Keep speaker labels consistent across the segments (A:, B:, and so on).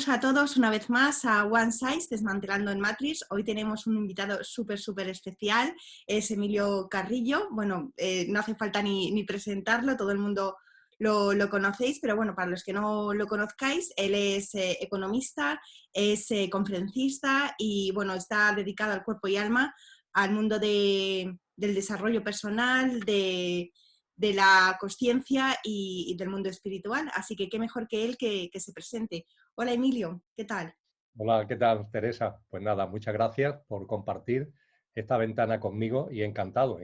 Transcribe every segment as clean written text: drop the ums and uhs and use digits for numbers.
A: Bienvenidos a todos una vez más a One Size, Desmantelando en Matrix. Hoy tenemos un invitado súper especial, es Emilio Carrillo. Bueno, no hace falta ni presentarlo, todo el mundo lo conocéis, pero bueno, para los que no lo conozcáis, él es economista, es conferencista y bueno, está dedicado al cuerpo y alma, al mundo del desarrollo personal, de la consciencia y del mundo espiritual. Así que qué mejor que él que se presente. Hola Emilio, ¿qué tal?
B: Hola, ¿qué tal, Teresa? Pues nada, muchas gracias por compartir esta ventana conmigo y encantado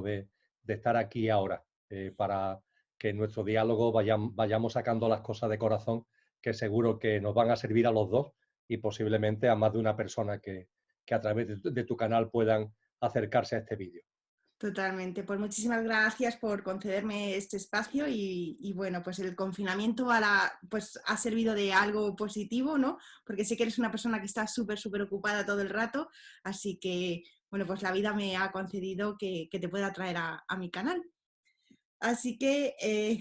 B: de estar aquí ahora para que en nuestro diálogo vayamos sacando las cosas de corazón que seguro que nos van a servir a los dos y posiblemente a más de una persona que a través de tu canal puedan acercarse a este vídeo.
A: Totalmente, pues muchísimas gracias por concederme este espacio y bueno, pues el confinamiento pues ha servido de algo positivo, ¿no? Porque sé que eres una persona que está súper ocupada todo el rato, así que bueno, pues la vida me ha concedido que te pueda traer a mi canal. Así que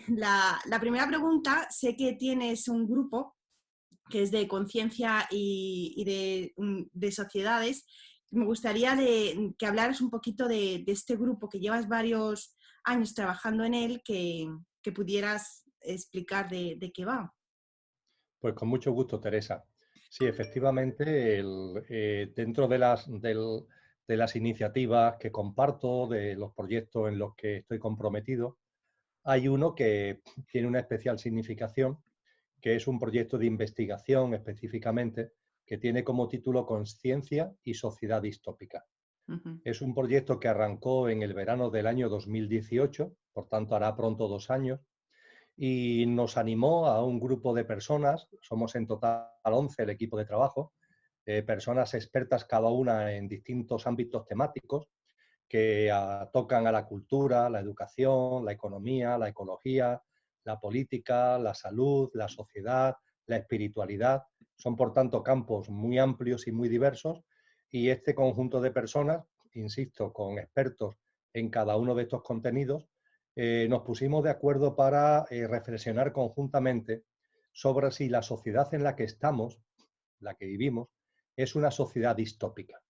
A: la primera pregunta, sé que tienes un grupo que es de conciencia y de sociedades. Me gustaría que hablaras un poquito de este grupo, que llevas varios años trabajando en él, que pudieras explicar de qué va.
B: Pues con mucho gusto, Teresa. Sí, efectivamente, dentro de las iniciativas que comparto, de los proyectos en los que estoy comprometido, hay uno que tiene una especial significación, que es un proyecto de investigación específicamente, que tiene como título Consciencia y Sociedad Distópica.
A: Uh-huh.
B: Es un proyecto que arrancó en el verano del año 2018, por tanto hará pronto 2 años, y nos animó a un grupo de personas, somos en total 11 el equipo de trabajo, personas expertas cada una en distintos ámbitos temáticos que tocan a la cultura, la educación, la economía, la ecología, la política, la salud, la sociedad, la espiritualidad. Son, por tanto, campos muy amplios y muy diversos y este conjunto de personas, insisto, con expertos en cada uno de estos contenidos, nos pusimos de acuerdo para reflexionar conjuntamente sobre si la sociedad en la que estamos, la que vivimos, es una sociedad distópica,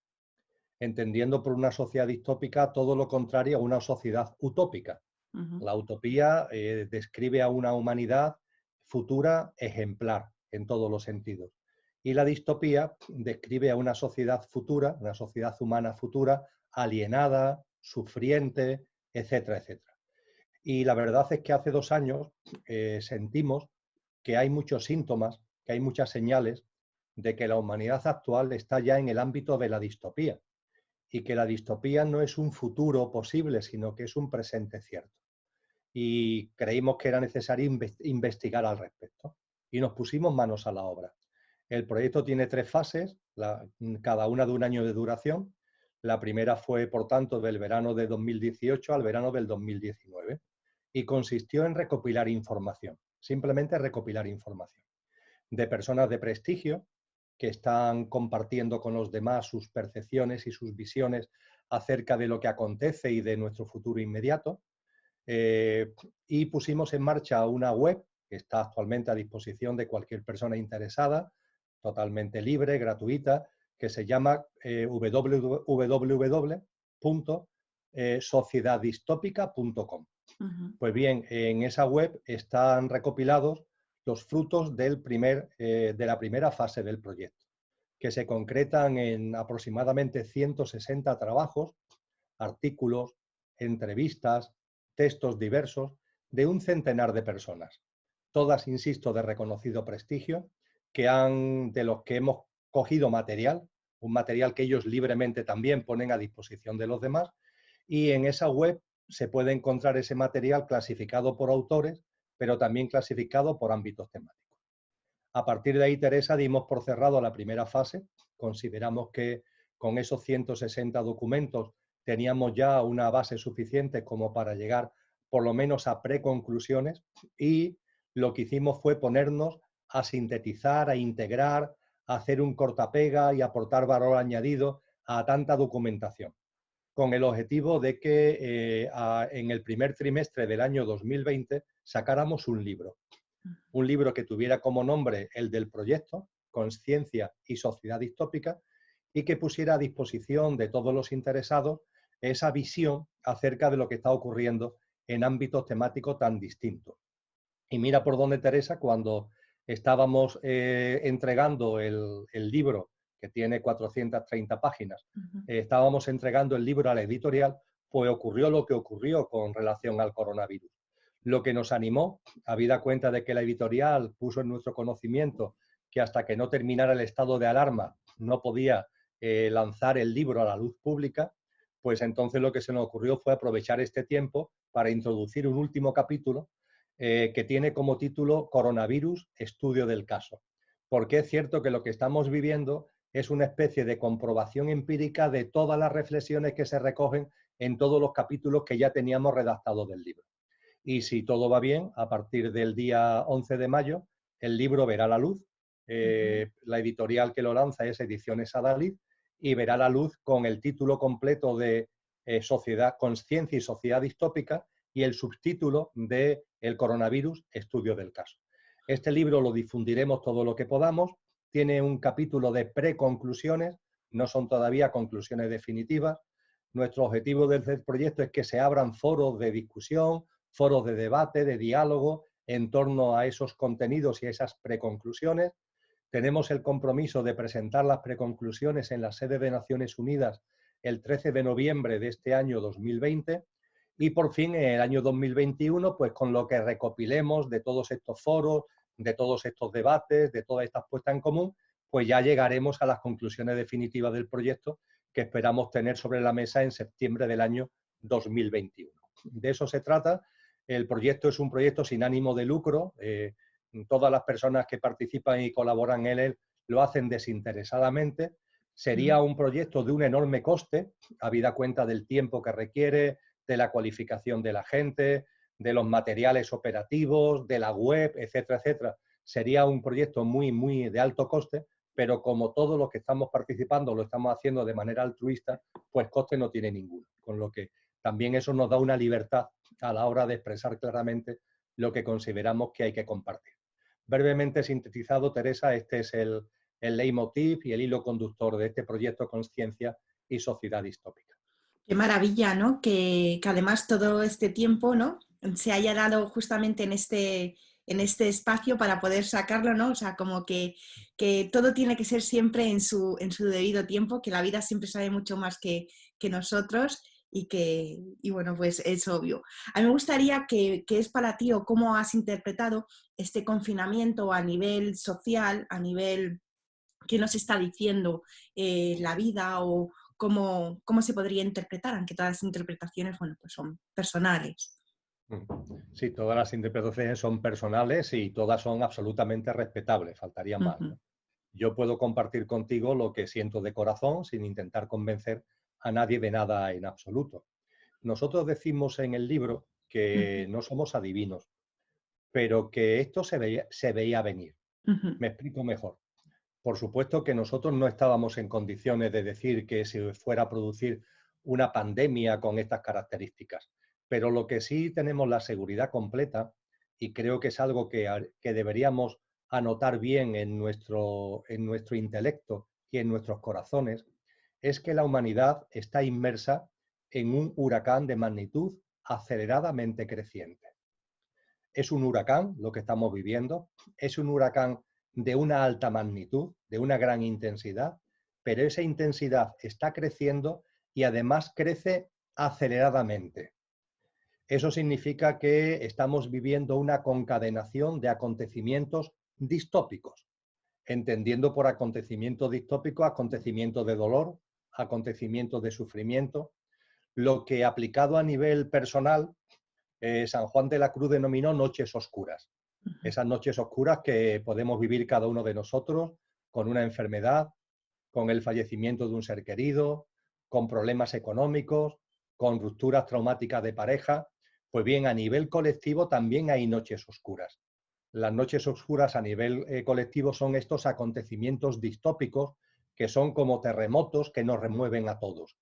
B: entendiendo por una sociedad distópica todo lo contrario a una sociedad utópica.
A: Uh-huh.
B: La utopía describe a una humanidad futura ejemplar en todos los sentidos. Y la distopía describe a una sociedad futura, una sociedad humana futura, alienada, sufriente, etcétera, etcétera. Y la verdad es que hace 2 años sentimos que hay muchos síntomas, que hay muchas señales de que la humanidad actual está ya en el ámbito de la distopía y que la distopía no es un futuro posible, sino que es un presente cierto. Y creímos que era necesario investigar al respecto y nos pusimos manos a la obra. El proyecto tiene 3 fases, cada una de 1 año de duración. La primera fue, por tanto, del verano de 2018 al verano del 2019 y consistió en recopilar información, simplemente recopilar información de personas de prestigio que están compartiendo con los demás sus percepciones y sus visiones acerca de lo que acontece y de nuestro futuro inmediato. Y pusimos en marcha una web que está actualmente a disposición de cualquier persona interesada, totalmente libre, gratuita, que se llama www.sociedaddistópica.com.
A: Uh-huh.
B: Pues bien, en esa web están recopilados los frutos de la primera fase del proyecto, que se concretan en aproximadamente 160 trabajos, artículos, entrevistas, textos diversos de un centenar de personas, todas, insisto, de reconocido prestigio, de los que hemos cogido material, un material que ellos libremente también ponen a disposición de los demás, y en esa web se puede encontrar ese material clasificado por autores, pero también clasificado por ámbitos temáticos. A partir de ahí, Teresa, dimos por cerrado la primera fase. Consideramos que con esos 160 documentos teníamos ya una base suficiente como para llegar por lo menos a preconclusiones y lo que hicimos fue ponernos a sintetizar, a integrar, a hacer un cortapega y aportar valor añadido a tanta documentación, con el objetivo de que en el primer trimestre del año 2020 sacáramos un libro que tuviera como nombre el del proyecto, Conciencia y Sociedad Distópica, y que pusiera a disposición de todos los interesados esa visión acerca de lo que está ocurriendo en ámbitos temáticos tan distintos. Y mira por dónde, Teresa, cuando estábamos entregando el libro, que tiene 430 páginas, estábamos entregando el libro a la editorial, pues ocurrió lo que ocurrió con relación al coronavirus. Lo que nos animó, habida cuenta de que la editorial puso en nuestro conocimiento que hasta que no terminara el estado de alarma no podía lanzar el libro a la luz pública, pues entonces lo que se nos ocurrió fue aprovechar este tiempo para introducir un último capítulo que tiene como título Coronavirus, estudio del caso. Porque es cierto que lo que estamos viviendo es una especie de comprobación empírica de todas las reflexiones que se recogen en todos los capítulos que ya teníamos redactados del libro. Y si todo va bien, a partir del día 11 de mayo, el libro verá la luz. La editorial que lo lanza es Ediciones Adalid y verá la luz con el título completo de Sociedad, Conciencia y Sociedad Distópica y el subtítulo de El coronavirus, estudio del caso. Este libro lo difundiremos todo lo que podamos. Tiene un capítulo de preconclusiones, no son todavía conclusiones definitivas. Nuestro objetivo del proyecto es que se abran foros de discusión, foros de debate, de diálogo en torno a esos contenidos y a esas preconclusiones. Tenemos el compromiso de presentar las preconclusiones en la sede de Naciones Unidas el 13 de noviembre de este año 2020 y por fin en el año 2021, pues con lo que recopilemos de todos estos foros, de todos estos debates, de todas estas puestas en común, pues ya llegaremos a las conclusiones definitivas del proyecto que esperamos tener sobre la mesa en septiembre del año 2021. De eso se trata. El proyecto es un proyecto sin ánimo de lucro. Todas las personas que participan y colaboran en él lo hacen desinteresadamente. Sería un proyecto de un enorme coste, habida cuenta del tiempo que requiere, de la cualificación de la gente, de los materiales operativos, de la web, etcétera, etcétera. Sería un proyecto muy, muy de alto coste, pero como todos los que estamos participando lo estamos haciendo de manera altruista, pues coste no tiene ninguno. Con lo que también eso nos da una libertad a la hora de expresar claramente lo que consideramos que hay que compartir. Brevemente sintetizado, Teresa, este es el leitmotiv y el hilo conductor de este proyecto Conciencia y Sociedad Distópica.
A: Qué maravilla, ¿no? Que además todo este tiempo, ¿no? Se haya dado justamente en este espacio para poder sacarlo, ¿no? O sea, como que todo tiene que ser siempre en su debido tiempo, que la vida siempre sabe mucho más que nosotros y bueno, pues es obvio. A mí me gustaría que es para ti o cómo has interpretado este confinamiento a nivel social, a nivel qué nos está diciendo la vida o cómo se podría interpretar, aunque todas las interpretaciones, bueno, pues son personales.
B: Sí, todas las interpretaciones son personales y todas son absolutamente respetables, faltaría más, ¿no? Yo puedo compartir contigo lo que siento de corazón sin intentar convencer a nadie de nada en absoluto. Nosotros decimos en el libro que no somos adivinos, pero que esto se veía venir. Me explico mejor. Por supuesto que nosotros no estábamos en condiciones de decir que se fuera a producir una pandemia con estas características, pero lo que sí tenemos la seguridad completa, y creo que es algo que deberíamos anotar bien en nuestro intelecto y en nuestros corazones, es que la humanidad está inmersa en un huracán de magnitud aceleradamente creciente. Es un huracán lo que estamos viviendo, es un huracán de una alta magnitud, de una gran intensidad, pero esa intensidad está creciendo y además crece aceleradamente. Eso significa que estamos viviendo una concadenación de acontecimientos distópicos, entendiendo por acontecimiento distópico acontecimientos de dolor, acontecimientos de sufrimiento, lo que aplicado a nivel personal San Juan de la Cruz denominó noches oscuras. Esas noches oscuras que podemos vivir cada uno de nosotros con una enfermedad, con el fallecimiento de un ser querido, con problemas económicos, con rupturas traumáticas de pareja. Pues bien, a nivel colectivo también hay noches oscuras. Las noches oscuras a nivel colectivo son estos acontecimientos distópicos que son como terremotos que nos remueven a todos.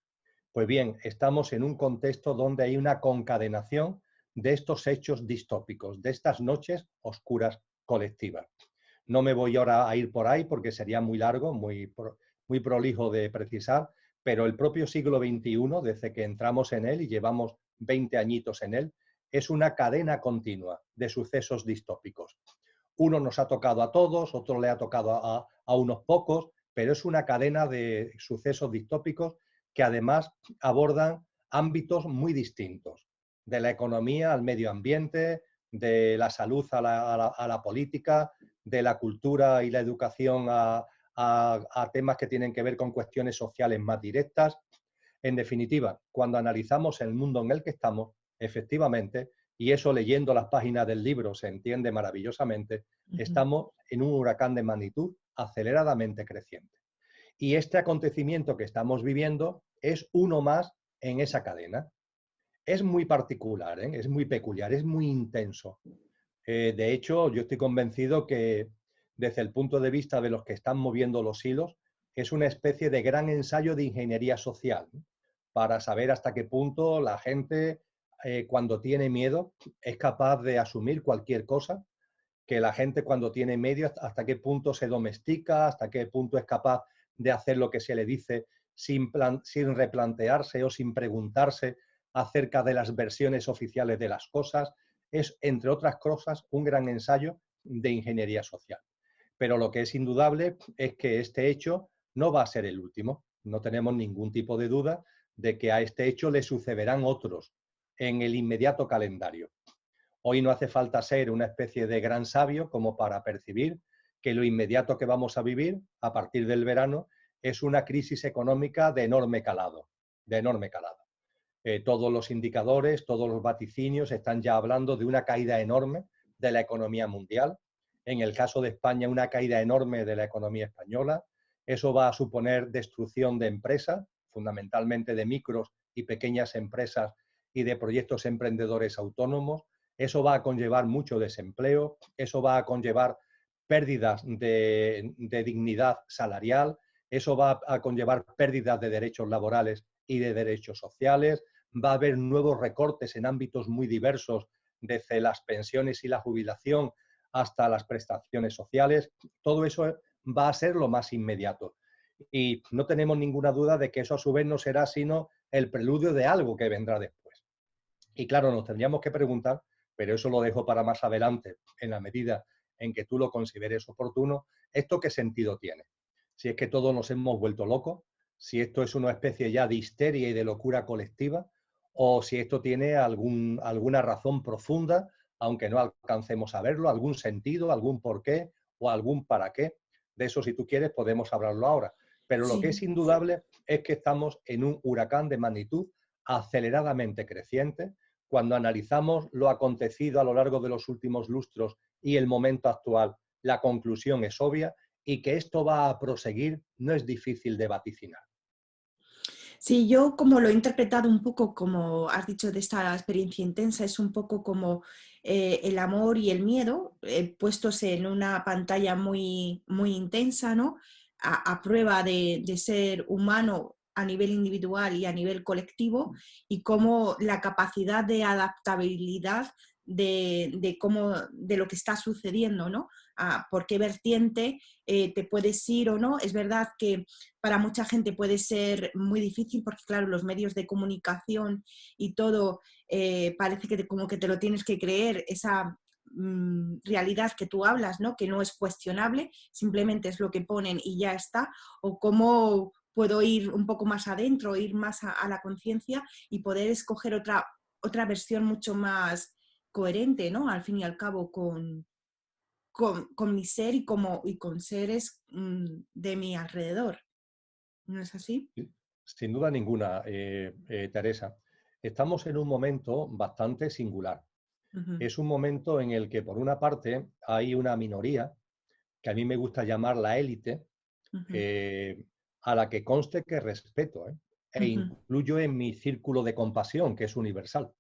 B: Pues bien, estamos en un contexto donde hay una concadenación de estos hechos distópicos, de estas noches oscuras colectivas. No me voy ahora a ir por ahí porque sería muy largo, muy prolijo de precisar, pero el propio siglo XXI, desde que entramos en él y llevamos 20 añitos en él, es una cadena continua de sucesos distópicos. Uno nos ha tocado a todos, otro le ha tocado a unos pocos, pero es una cadena de sucesos distópicos que además abordan ámbitos muy distintos, de la economía al medio ambiente, de la salud a la política, de la cultura y la educación a temas que tienen que ver con cuestiones sociales más directas. En definitiva, cuando analizamos el mundo en el que estamos, efectivamente, y eso leyendo las páginas del libro se entiende maravillosamente, estamos en un huracán de magnitud aceleradamente creciente. Y este acontecimiento que estamos viviendo es uno más en esa cadena. Es muy particular, ¿eh? Es muy peculiar, es muy intenso. De hecho, yo estoy convencido que desde el punto de vista de los que están moviendo los hilos, es una especie de gran ensayo de ingeniería social, ¿no? Para saber hasta qué punto la gente, cuando tiene miedo, es capaz de asumir cualquier cosa, que la gente cuando tiene miedo, hasta qué punto se domestica, hasta qué punto es capaz de hacer lo que se le dice sin replantearse o sin preguntarse acerca de las versiones oficiales de las cosas. Es, entre otras cosas, un gran ensayo de ingeniería social. Pero lo que es indudable es que este hecho no va a ser el último. No tenemos ningún tipo de duda de que a este hecho le sucederán otros en el inmediato calendario. Hoy no hace falta ser una especie de gran sabio como para percibir que lo inmediato que vamos a vivir a partir del verano es una crisis económica de enorme calado, de enorme calado. Todos los indicadores, todos los vaticinios están ya hablando de una caída enorme de la economía mundial. En el caso de España, una caída enorme de la economía española. Eso va a suponer destrucción de empresas, fundamentalmente de micros y pequeñas empresas y de proyectos emprendedores autónomos. Eso va a conllevar mucho desempleo, eso va a conllevar pérdidas de dignidad salarial, eso va a conllevar pérdidas de derechos laborales y de derechos sociales, va a haber nuevos recortes en ámbitos muy diversos, desde las pensiones y la jubilación hasta las prestaciones sociales. Todo eso va a ser lo más inmediato. Y no tenemos ninguna duda de que eso a su vez no será sino el preludio de algo que vendrá después. Y claro, nos tendríamos que preguntar, pero eso lo dejo para más adelante, en la medida en que tú lo consideres oportuno, ¿esto qué sentido tiene? Si es que todos nos hemos vuelto locos, si esto es una especie ya de histeria y de locura colectiva, o si esto tiene alguna razón profunda, aunque no alcancemos a verlo, algún sentido, algún porqué o algún para qué. De eso, si tú quieres, podemos hablarlo ahora. Pero lo que es
A: Sí.
B: indudable es que estamos en un huracán de magnitud aceleradamente creciente. Cuando analizamos lo acontecido a lo largo de los últimos lustros y el momento actual, la conclusión es obvia y que esto va a proseguir no es difícil de vaticinar.
A: Sí, yo como lo he interpretado un poco como has dicho de esta experiencia intensa, es un poco como el amor y el miedo puestos en una pantalla muy, muy intensa, ¿no? A prueba de ser humano a nivel individual y a nivel colectivo y cómo la capacidad de adaptabilidad de lo que está sucediendo, ¿no? Por qué vertiente te puedes ir o no. Es verdad que para mucha gente puede ser muy difícil porque, claro, los medios de comunicación y todo parece que como que te lo tienes que creer, esa realidad que tú hablas, ¿no? Que no es cuestionable, simplemente es lo que ponen y ya está, o cómo puedo ir un poco más adentro, ir más a la conciencia y poder escoger otra versión mucho más coherente, ¿no? Al fin y al cabo, con mi ser y con seres de mi alrededor. ¿No es así?
B: Sin duda ninguna, Teresa. Estamos en un momento bastante singular.
A: Ujú,
B: Es un momento en el que, por una parte, hay una minoría, que a mí me gusta llamar la élite,
A: ujú,
B: eh, a la que conste que respeto, e
A: ujú.
B: incluyo en mi círculo de compasión, que es universal.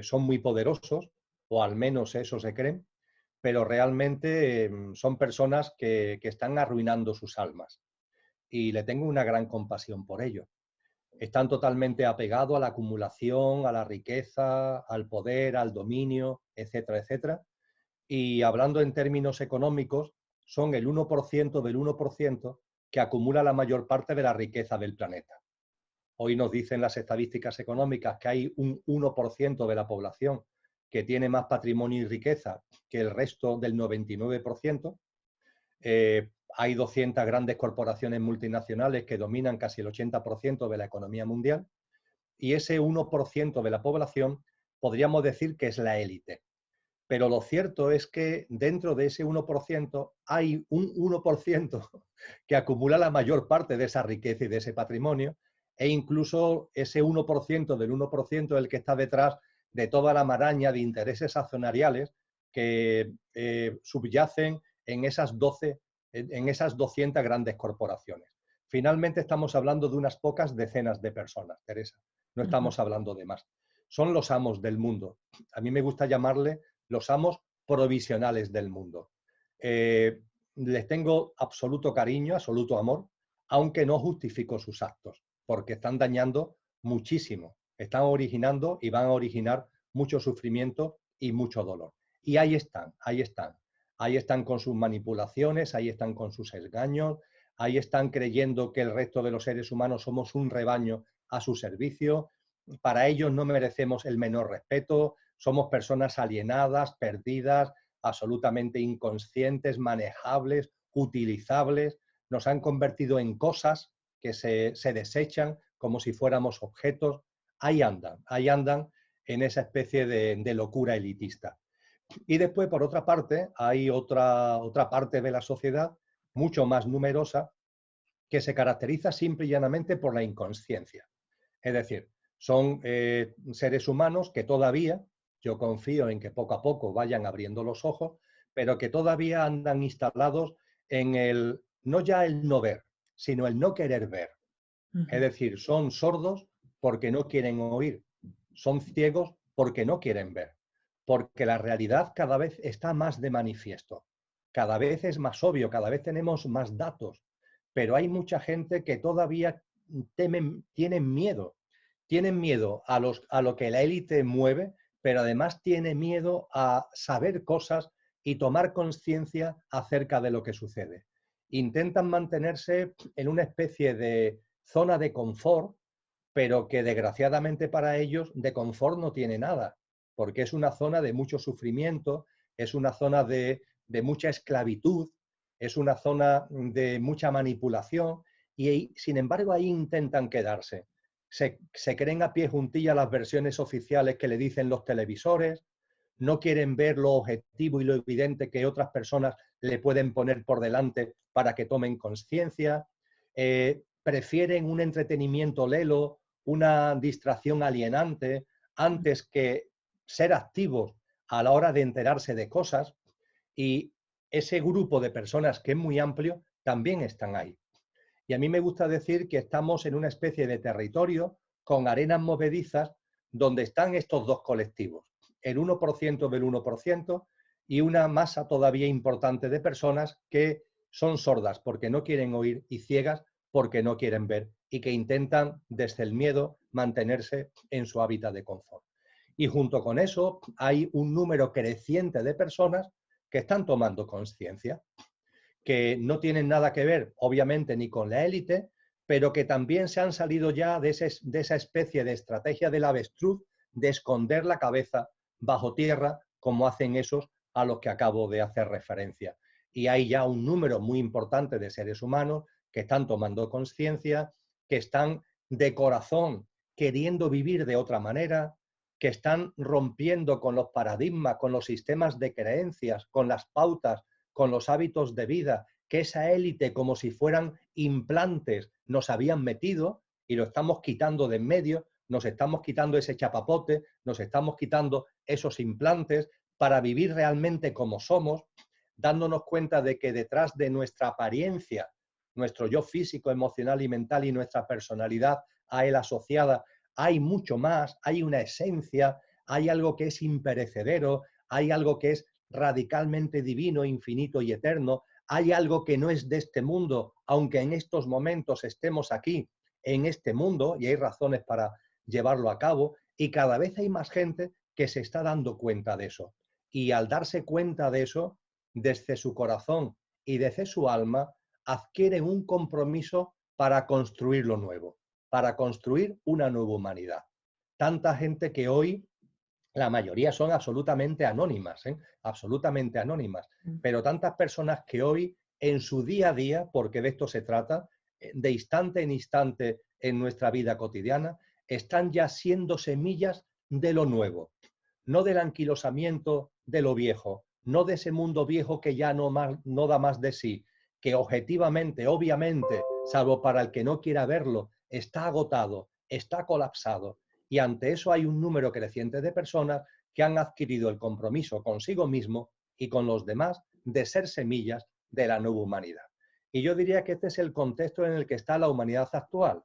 B: Son muy poderosos, o al menos eso se creen, pero realmente son personas que están arruinando sus almas. Y le tengo una gran compasión por ello. Están totalmente apegados a la acumulación, a la riqueza, al poder, al dominio, etcétera, etcétera. y hablando en términos económicos, son el 1% del 1% que acumula la mayor parte de la riqueza del planeta. Hoy nos dicen las estadísticas económicas que hay un 1% de la población que tiene más patrimonio y riqueza que el resto del 99%. Hay 200 grandes corporaciones multinacionales que dominan casi el 80% de la economía mundial, y ese 1% de la población podríamos decir que es la élite. Pero lo cierto es que dentro de ese 1% hay un 1% que acumula la mayor parte de esa riqueza y de ese patrimonio, e incluso ese 1% del 1% es el que está detrás de toda la maraña de intereses accionariales que subyacen en esas 200 grandes corporaciones. Finalmente estamos hablando de unas pocas decenas de personas, Teresa. No estamos hablando de más. Son los amos del mundo. A mí me gusta llamarle los amos provisionales del mundo. Les tengo absoluto cariño, absoluto amor, aunque no justifico sus actos, porque están dañando muchísimo, están originando y van a originar mucho sufrimiento y mucho dolor. Y ahí están, ahí están. Ahí están con sus manipulaciones, ahí están con sus engaños, ahí están creyendo que el resto de los seres humanos somos un rebaño a su servicio. Para ellos no merecemos el menor respeto, somos personas alienadas, perdidas, absolutamente inconscientes, manejables, utilizables. Nos han convertido en cosas que se desechan como si fuéramos objetos. Ahí andan en esa especie de locura elitista. Y después, por otra parte, hay otra parte de la sociedad mucho más numerosa que se caracteriza simple y llanamente por la inconsciencia. Es decir, son seres humanos que todavía, yo confío en que poco a poco vayan abriendo los ojos, pero que todavía andan instalados en el, no ya el no ver, sino el no querer ver. Es decir, son sordos porque no quieren oír, son ciegos porque no quieren ver, porque la realidad cada vez está más de manifiesto, cada vez es más obvio, cada vez tenemos más datos, pero hay mucha gente que todavía tienen miedo a lo que la élite mueve, pero además tiene miedo a saber cosas y tomar conciencia acerca de lo que sucede. Intentan mantenerse en una especie de zona de confort, pero que desgraciadamente para ellos de confort no tiene nada, porque es una zona de mucho sufrimiento, es una zona de mucha esclavitud, es una zona de mucha manipulación, y sin embargo ahí intentan quedarse. Se creen a pie juntillas las versiones oficiales que le dicen los televisores, no quieren ver lo objetivo y lo evidente que otras personas le pueden poner por delante para que tomen conciencia, prefieren un entretenimiento lelo, una distracción alienante, antes que ser activos a la hora de enterarse de cosas, y ese grupo de personas que es muy amplio también están ahí. Y a mí me gusta decir que estamos en una especie de territorio con arenas movedizas donde están estos dos colectivos, el 1% del 1% y una masa todavía importante de personas que son sordas porque no quieren oír y ciegas porque no quieren ver y que intentan desde el miedo mantenerse en su hábitat de confort. Y junto con eso hay un número creciente de personas que están tomando conciencia, que no tienen nada que ver, obviamente, ni con la élite, pero que también se han salido ya de esa especie de estrategia del avestruz de esconder la cabeza bajo tierra, como hacen esos a los que acabo de hacer referencia. Y hay ya un número muy importante de seres humanos que están tomando conciencia, que están de corazón queriendo vivir de otra manera, que están rompiendo con los paradigmas, con los sistemas de creencias, con las pautas, con los hábitos de vida, que esa élite, como si fueran implantes, nos habían metido y lo estamos quitando de en medio, nos estamos quitando ese chapapote, nos estamos quitando esos implantes para vivir realmente como somos, dándonos cuenta de que detrás de nuestra apariencia, nuestro yo físico, emocional y mental y nuestra personalidad a él asociada, hay mucho más, hay una esencia, hay algo que es imperecedero, hay algo que es radicalmente divino, infinito y eterno, hay algo que no es de este mundo, aunque en estos momentos estemos aquí, en este mundo, y hay razones para llevarlo a cabo, y cada vez hay más gente que se está dando cuenta de eso. y al darse cuenta de eso, desde su corazón y desde su alma, adquieren un compromiso para construir lo nuevo, para construir una nueva humanidad. Tanta gente que hoy, la mayoría son absolutamente anónimas, ¿eh? Absolutamente anónimas, pero tantas personas que hoy en su día a día, porque de esto se trata, de instante en instante en nuestra vida cotidiana, están ya siendo semillas de lo nuevo, no del anquilosamiento de lo viejo, no de ese mundo viejo que ya no da más de sí, que objetivamente, obviamente, salvo para el que no quiera verlo, está agotado, está colapsado. Y ante eso hay un número creciente de personas que han adquirido el compromiso consigo mismo y con los demás de ser semillas de la nueva humanidad. Y yo diría que este es el contexto en el que está la humanidad actual.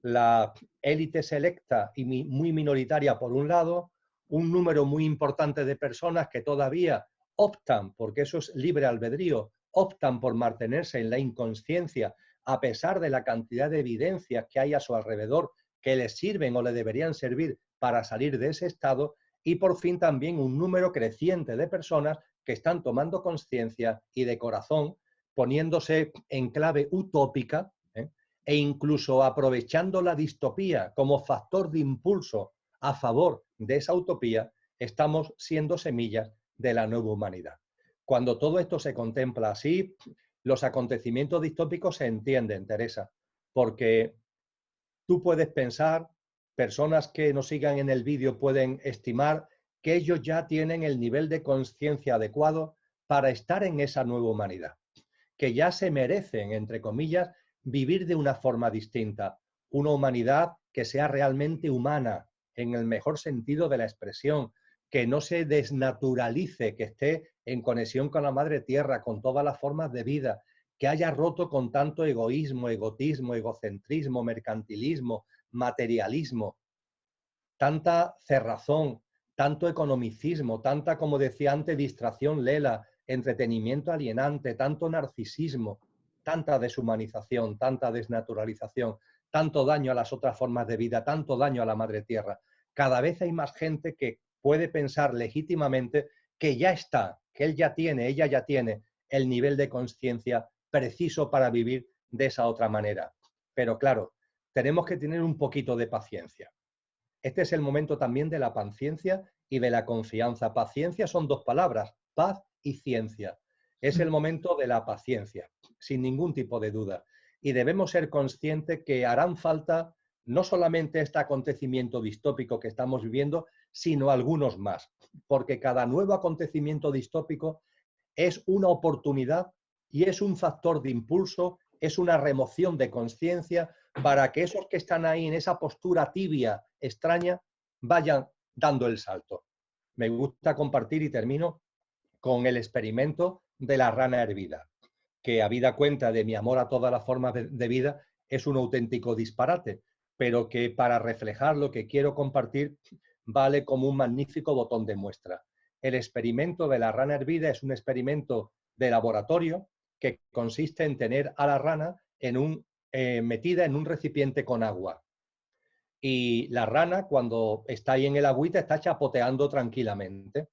B: La élite selecta y muy minoritaria por un lado, un número muy importante de personas que todavía optan, porque eso es libre albedrío, optan por mantenerse en la inconsciencia a pesar de la cantidad de evidencias que hay a su alrededor que les sirven o le deberían servir para salir de ese estado, y por fin también un número creciente de personas que están tomando conciencia y de corazón, poniéndose en clave utópica, e incluso aprovechando la distopía como factor de impulso a favor de esa utopía, estamos siendo semillas de la nueva humanidad. Cuando todo esto se contempla así, los acontecimientos distópicos se entienden, Teresa, porque tú puedes pensar, personas que nos sigan en el vídeo pueden estimar que ellos ya tienen el nivel de conciencia adecuado para estar en esa nueva humanidad, que ya se merecen, entre comillas, vivir de una forma distinta, una humanidad que sea realmente humana, en el mejor sentido de la expresión, que no se desnaturalice, que esté en conexión con la madre tierra, con todas las formas de vida, que haya roto con tanto egoísmo, egotismo, egocentrismo, mercantilismo, materialismo, tanta cerrazón, tanto economicismo, tanta, como decía antes, distracción lela, entretenimiento alienante, tanto narcisismo, tanta deshumanización, tanta desnaturalización, tanto daño a las otras formas de vida, tanto daño a la madre tierra. Cada vez hay más gente que puede pensar legítimamente que ya está, que él ya tiene, ella ya tiene el nivel de conciencia preciso para vivir de esa otra manera. Pero claro, tenemos que tener un poquito de paciencia. Este es el momento también de la paciencia y de la confianza. Paciencia son dos palabras, paz y ciencia. Es el momento de la paciencia, sin ningún tipo de duda. Y debemos ser conscientes que harán falta no solamente este acontecimiento distópico que estamos viviendo, sino algunos más. Porque cada nuevo acontecimiento distópico es una oportunidad y es un factor de impulso, es una remoción de conciencia para que esos que están ahí en esa postura tibia, extraña, vayan dando el salto. Me gusta compartir y termino con el experimento de la rana hervida, que habida cuenta de mi amor a todas las formas de vida es un auténtico disparate, pero que para reflejar lo que quiero compartir vale como un magnífico botón de muestra. El experimento de la rana hervida es un experimento de laboratorio que consiste en tener a la rana metida en un recipiente con agua. Y la rana, cuando está ahí en el agüita, está chapoteando tranquilamente.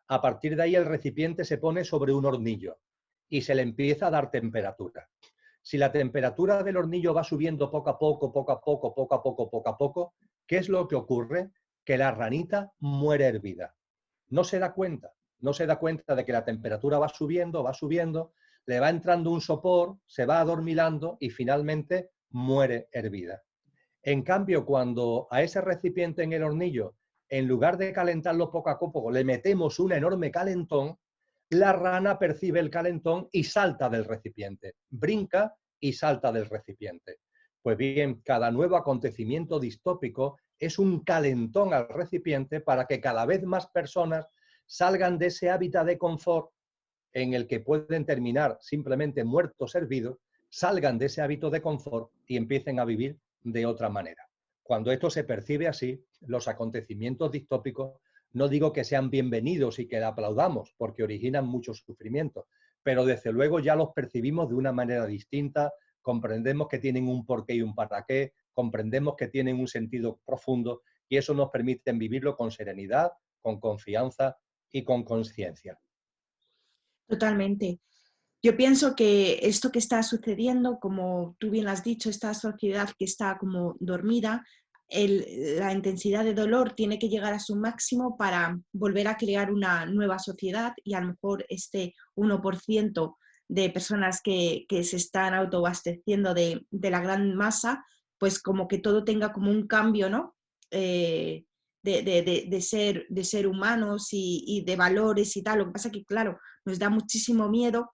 B: A partir de ahí el recipiente se pone sobre un hornillo y se le empieza a dar temperatura. Si la temperatura del hornillo va subiendo poco a poco, poco a poco, poco a poco, poco a poco, ¿qué es lo que ocurre? Que la ranita muere hervida. No se da cuenta, no se da cuenta de que la temperatura va subiendo, le va entrando un sopor, se va adormilando y finalmente muere hervida. En cambio, cuando a ese recipiente en el hornillo, en lugar de calentarlo poco a poco, le metemos un enorme calentón, la rana percibe el calentón y salta del recipiente, brinca y salta del recipiente. Pues bien, cada nuevo acontecimiento distópico es un calentón al recipiente para que cada vez más personas salgan de ese hábitat de confort en el que pueden terminar simplemente muertos hervidos, salgan de ese hábito de confort y empiecen a vivir de otra manera. Cuando esto se percibe así, los acontecimientos distópicos no digo que sean bienvenidos y que le aplaudamos, porque originan mucho sufrimiento, pero desde luego ya los percibimos de una manera distinta, comprendemos que tienen un porqué y un para qué, comprendemos que tienen un sentido profundo y eso nos permite vivirlo con serenidad, con confianza y con conciencia.
A: Totalmente. Yo pienso que esto que está sucediendo, como tú bien has dicho, esta sociedad que está como dormida, la intensidad de dolor tiene que llegar a su máximo para volver a crear una nueva sociedad y a lo mejor este 1% de personas que se están autoabasteciendo de la gran masa, pues como que todo tenga como un cambio, ¿no? De ser humanos y de valores y tal. Lo que pasa que, claro, nos da muchísimo miedo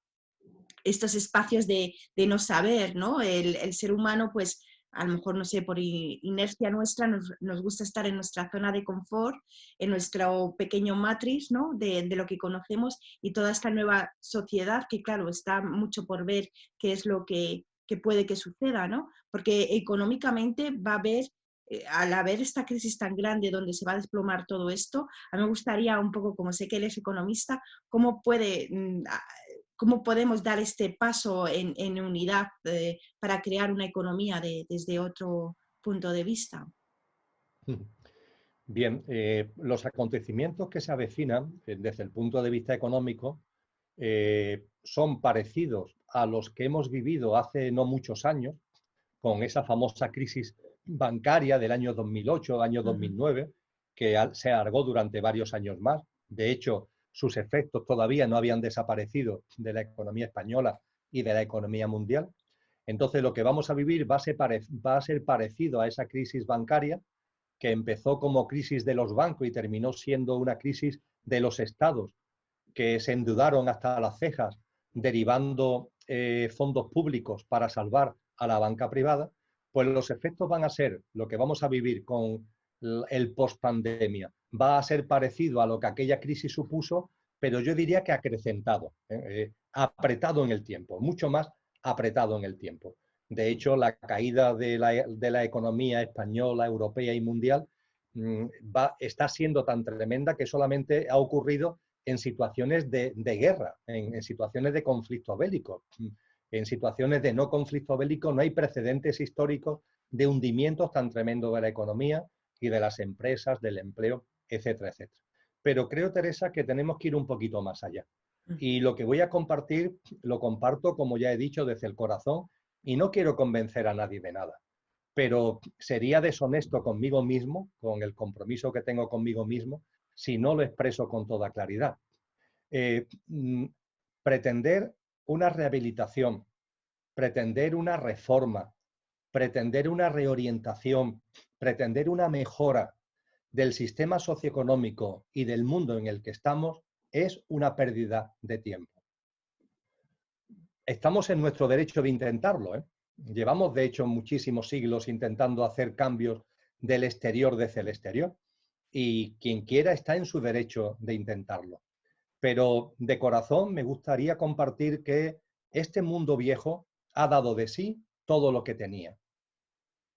A: estos espacios de no saber, ¿no? El ser humano, pues a lo mejor, no sé, por inercia nuestra, nos gusta estar en nuestra zona de confort, en nuestro pequeño matriz, ¿no? De lo que conocemos y toda esta nueva sociedad que, claro, está mucho por ver qué es lo que puede que suceda, ¿no? Porque económicamente va a haber al haber esta crisis tan grande donde se va a desplomar todo esto, a mí me gustaría un poco, como sé que él es economista, cómo puede cómo podemos dar este paso en unidad para crear una economía desde otro punto de vista.
B: Bien, los acontecimientos que se avecinan desde el punto de vista económico son parecidos a los que hemos vivido hace no muchos años, con esa famosa crisis bancaria del año 2008, año 2009, que se alargó durante varios años más. De hecho, sus efectos todavía no habían desaparecido de la economía española y de la economía mundial. Entonces, lo que vamos a vivir va a ser parecido a esa crisis bancaria, que empezó como crisis de los bancos y terminó siendo una crisis de los estados, que se endeudaron hasta las cejas, derivando fondos públicos para salvar a la banca privada. Pues los efectos van a ser lo que vamos a vivir con el post-pandemia. Va a ser parecido a lo que aquella crisis supuso, pero yo diría que acrecentado, apretado en el tiempo, mucho más apretado en el tiempo. De hecho, la caída de la economía española, europea y mundial está siendo tan tremenda que solamente ha ocurrido en situaciones de guerra, en situaciones de conflicto bélico. En situaciones de no conflicto bélico no hay precedentes históricos de hundimientos tan tremendos de la economía y de las empresas, del empleo, etcétera, etcétera. Pero creo, Teresa, que tenemos que ir un poquito más allá. Y lo que voy a compartir, lo comparto, como ya he dicho, desde el corazón, y no quiero convencer a nadie de nada, pero sería deshonesto conmigo mismo, con el compromiso que tengo conmigo mismo, si no lo expreso con toda claridad. Pretender una rehabilitación, pretender una reforma, pretender una reorientación, pretender una mejora del sistema socioeconómico y del mundo en el que estamos es una pérdida de tiempo. Estamos en nuestro derecho de intentarlo, ¿eh? Llevamos, de hecho, muchísimos siglos intentando hacer cambios del exterior desde el exterior y quien quiera está en su derecho de intentarlo. Pero de corazón me gustaría compartir que este mundo viejo ha dado de sí todo lo que tenía.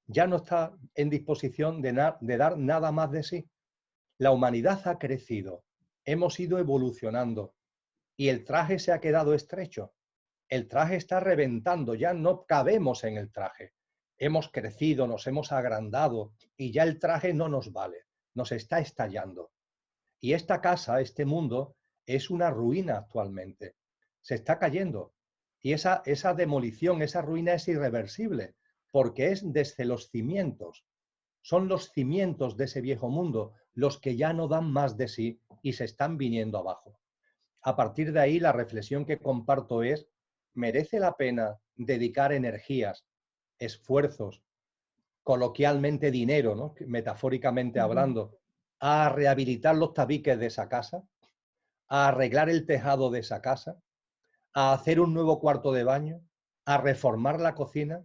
B: Ya no está en disposición de dar nada más de sí. La humanidad ha crecido, hemos ido evolucionando y el traje se ha quedado estrecho. El traje está reventando, ya no cabemos en el traje. Hemos crecido, nos hemos agrandado y ya el traje no nos vale, nos está estallando. Y esta casa, este mundo, es una ruina actualmente. Se está cayendo. Y esa demolición, esa ruina es irreversible, porque es desde los cimientos. Son los cimientos de ese viejo mundo los que ya no dan más de sí y se están viniendo abajo. A partir de ahí, la reflexión que comparto es: ¿merece la pena dedicar energías, esfuerzos, coloquialmente dinero, ¿no? Metafóricamente hablando, a rehabilitar los tabiques de esa casa, a arreglar el tejado de esa casa, a hacer un nuevo cuarto de baño, a reformar la cocina?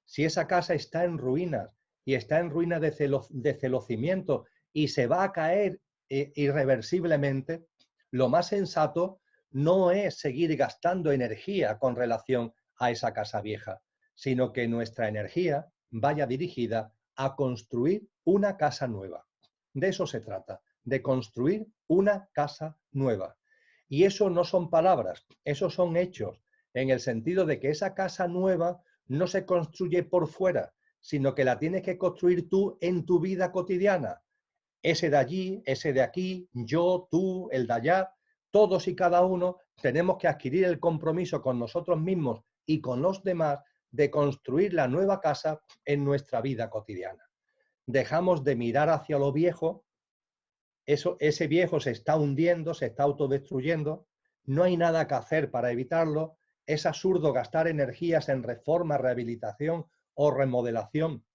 B: Si esa casa está en ruinas y está en ruinas desde los cimientos y se va a caer irreversiblemente, lo más sensato no es seguir gastando energía con relación a esa casa vieja, sino que nuestra energía vaya dirigida a construir una casa nueva. De eso se trata, de construir una casa nueva. Y eso no son palabras, esos son hechos, en el sentido de que esa casa nueva no se construye por fuera, sino que la tienes que construir tú en tu vida cotidiana, ese de allí, ese de aquí, yo, tú, el de allá, todos y cada uno tenemos que adquirir el compromiso con nosotros mismos y con los demás de construir la nueva casa en nuestra vida cotidiana. Dejamos de mirar hacia lo viejo, ese viejo se está hundiendo, se está autodestruyendo, no hay nada que hacer para evitarlo, es absurdo gastar energías en reforma, rehabilitación o remodelación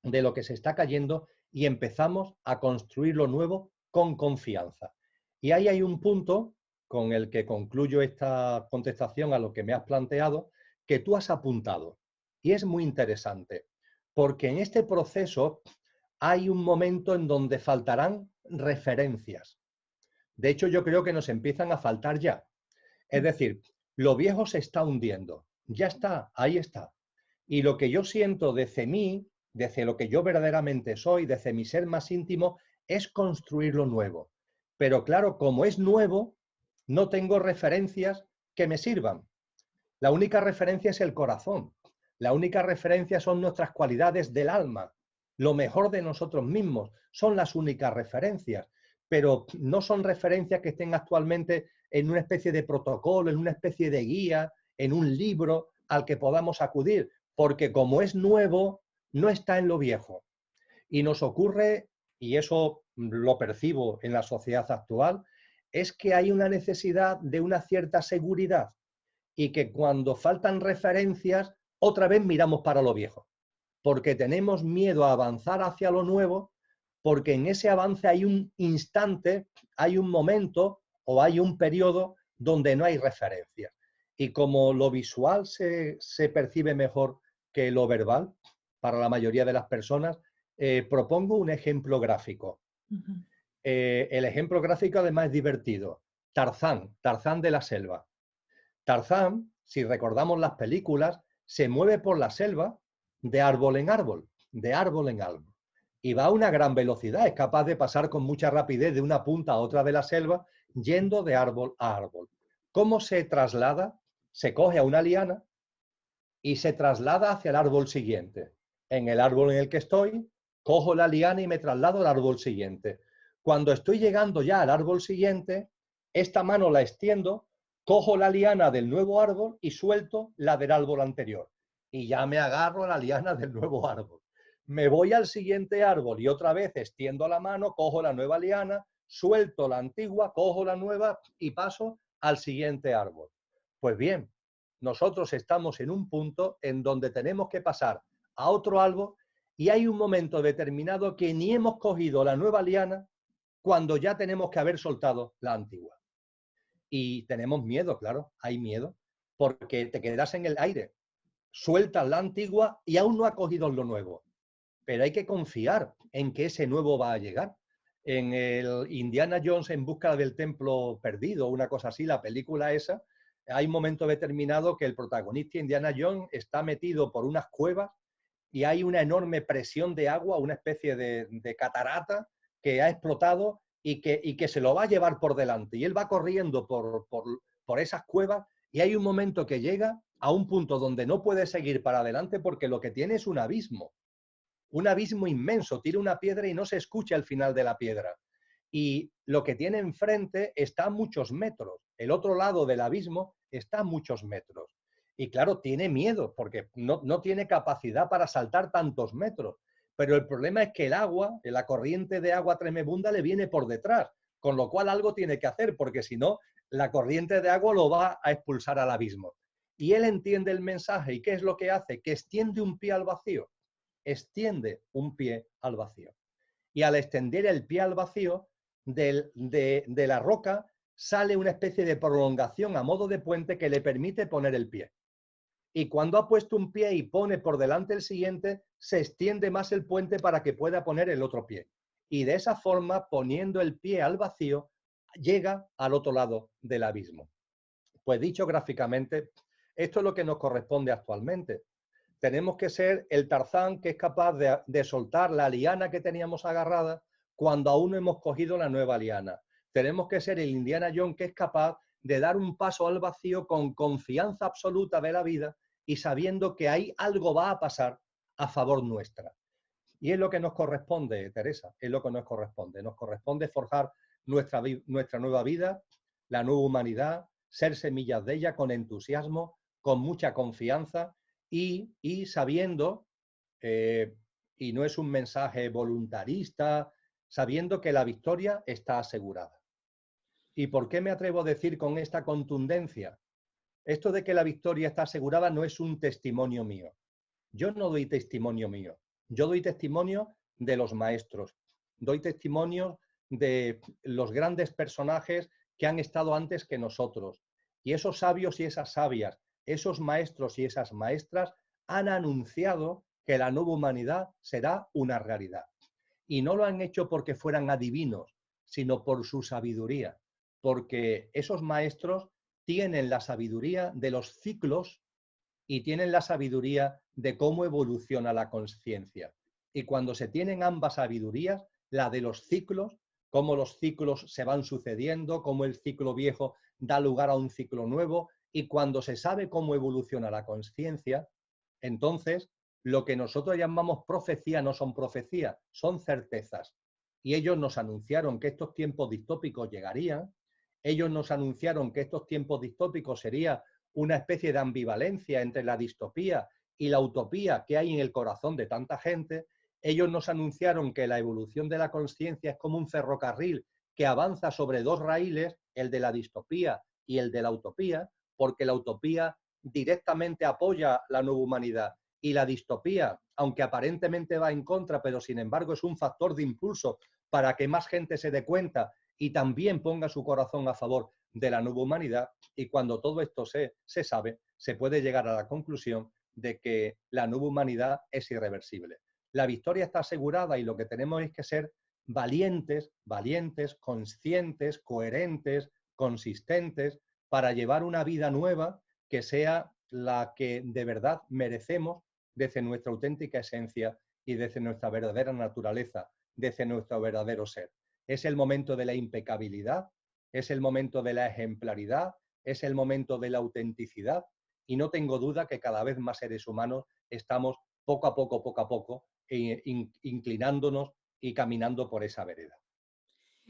B: de lo que se está cayendo y empezamos a construir lo nuevo con confianza. Y ahí hay un punto con el que concluyo esta contestación a lo que me has planteado, que tú has apuntado. Y es muy interesante, porque en este proceso hay un momento en donde faltarán referencias. De hecho, yo creo que nos empiezan a faltar ya. Es decir, lo viejo se está hundiendo. Ya está, ahí está. Y lo que yo siento desde mí, desde lo que yo verdaderamente soy, desde mi ser más íntimo, es construir lo nuevo. Pero claro, como es nuevo, no tengo referencias que me sirvan. La única referencia es el corazón. La única referencia son nuestras cualidades del alma. Lo mejor de nosotros mismos son las únicas referencias, pero no son referencias que estén actualmente en una especie de protocolo, en una especie de guía, en un libro al que podamos acudir, porque como es nuevo, no está en lo viejo. Y nos ocurre, y eso lo percibo en la sociedad actual, es que hay una necesidad de una cierta seguridad y que cuando faltan referencias, otra vez miramos para lo viejo, porque tenemos miedo a avanzar hacia lo nuevo, porque en ese avance hay un instante, hay un momento o hay un periodo donde no hay referencias. Y como lo visual se percibe mejor que lo verbal para la mayoría de las personas, propongo un ejemplo gráfico. El ejemplo gráfico además es divertido. Tarzán, Tarzán de la selva. Tarzán, si recordamos las películas, se mueve por la selva de árbol en árbol, de árbol en árbol. Y va a una gran velocidad, es capaz de pasar con mucha rapidez de una punta a otra de la selva, yendo de árbol a árbol. ¿Cómo se traslada? Se coge a una liana y se traslada hacia el árbol siguiente. En el árbol en el que estoy, cojo la liana y me traslado al árbol siguiente. Cuando estoy llegando ya al árbol siguiente, esta mano la extiendo, cojo la liana del nuevo árbol y suelto la del árbol anterior. Y ya me agarro a la liana del nuevo árbol. Me voy al siguiente árbol y otra vez extiendo la mano, cojo la nueva liana, suelto la antigua, cojo la nueva y paso al siguiente árbol. Pues bien, nosotros estamos en un punto en donde tenemos que pasar a otro árbol y hay un momento determinado que ni hemos cogido la nueva liana cuando ya tenemos que haber soltado la antigua. Y tenemos miedo, claro, hay miedo, porque te quedas en el aire, sueltas la antigua y aún no has cogido lo nuevo. Pero hay que confiar en que ese nuevo va a llegar. En el Indiana Jones en busca del templo perdido, una cosa así, la película esa, hay un momento determinado que el protagonista Indiana Jones está metido por unas cuevas y hay una enorme presión de agua, una especie de catarata que ha explotado y que se lo va a llevar por delante. Y él va corriendo por esas cuevas y hay un momento que llega a un punto donde no puede seguir para adelante porque lo que tiene es un abismo inmenso, tira una piedra y no se escucha el final de la piedra. Y lo que tiene enfrente está a muchos metros, el otro lado del abismo está a muchos metros. Y claro, tiene miedo porque no tiene capacidad para saltar tantos metros. Pero el problema es que el agua, la corriente de agua tremebunda le viene por detrás, con lo cual algo tiene que hacer, porque si no, la corriente de agua lo va a expulsar al abismo. Y él entiende el mensaje, ¿y qué es lo que hace? Que extiende un pie al vacío. Extiende un pie al vacío. Y al extender el pie al vacío, de la roca sale una especie de prolongación a modo de puente que le permite poner el pie. Y cuando ha puesto un pie y pone por delante el siguiente, se extiende más el puente para que pueda poner el otro pie. Y de esa forma, poniendo el pie al vacío, llega al otro lado del abismo. Pues dicho gráficamente, esto es lo que nos corresponde actualmente. Tenemos que ser el Tarzán que es capaz de soltar la liana que teníamos agarrada cuando aún no hemos cogido la nueva liana. Tenemos que ser el Indiana Jones que es capaz de dar un paso al vacío con confianza absoluta de la vida y sabiendo que ahí algo va a pasar a favor nuestra. Y es lo que nos corresponde, Teresa, es lo que nos corresponde. Nos corresponde forjar nuestra nueva vida, la nueva humanidad, ser semillas de ella con entusiasmo, con mucha confianza y sabiendo, y no es un mensaje voluntarista, sabiendo que la victoria está asegurada. ¿Y por qué me atrevo a decir con esta contundencia? Esto de que la victoria está asegurada no es un testimonio mío. Yo no doy testimonio mío. Yo doy testimonio de los maestros. Doy testimonio de los grandes personajes que han estado antes que nosotros. Y esos sabios y esas sabias, esos maestros y esas maestras han anunciado que la nueva humanidad será una realidad. Y no lo han hecho porque fueran adivinos, sino por su sabiduría. Porque esos maestros tienen la sabiduría de los ciclos y tienen la sabiduría de cómo evoluciona la conciencia. Y cuando se tienen ambas sabidurías, la de los ciclos, cómo los ciclos se van sucediendo, cómo el ciclo viejo da lugar a un ciclo nuevo, y cuando se sabe cómo evoluciona la conciencia, entonces lo que nosotros llamamos profecía no son profecías, son certezas. Y ellos nos anunciaron que estos tiempos distópicos llegarían, ellos nos anunciaron que estos tiempos distópicos serían una especie de ambivalencia entre la distopía y la utopía que hay en el corazón de tanta gente. Ellos nos anunciaron que la evolución de la conciencia es como un ferrocarril que avanza sobre dos raíles, el de la distopía y el de la utopía, porque la utopía directamente apoya la nueva humanidad y la distopía, aunque aparentemente va en contra, pero sin embargo es un factor de impulso para que más gente se dé cuenta y también ponga su corazón a favor de la nueva humanidad. Y cuando todo esto se sabe, se puede llegar a la conclusión de que la nueva humanidad es irreversible. La victoria está asegurada y lo que tenemos es que ser valientes, conscientes, coherentes, consistentes, para llevar una vida nueva que sea la que de verdad merecemos desde nuestra auténtica esencia y desde nuestra verdadera naturaleza, desde nuestro verdadero ser. Es el momento de la impecabilidad, es el momento de la ejemplaridad, es el momento de la autenticidad, y no tengo duda que cada vez más seres humanos estamos poco a poco, inclinándonos y caminando por esa vereda.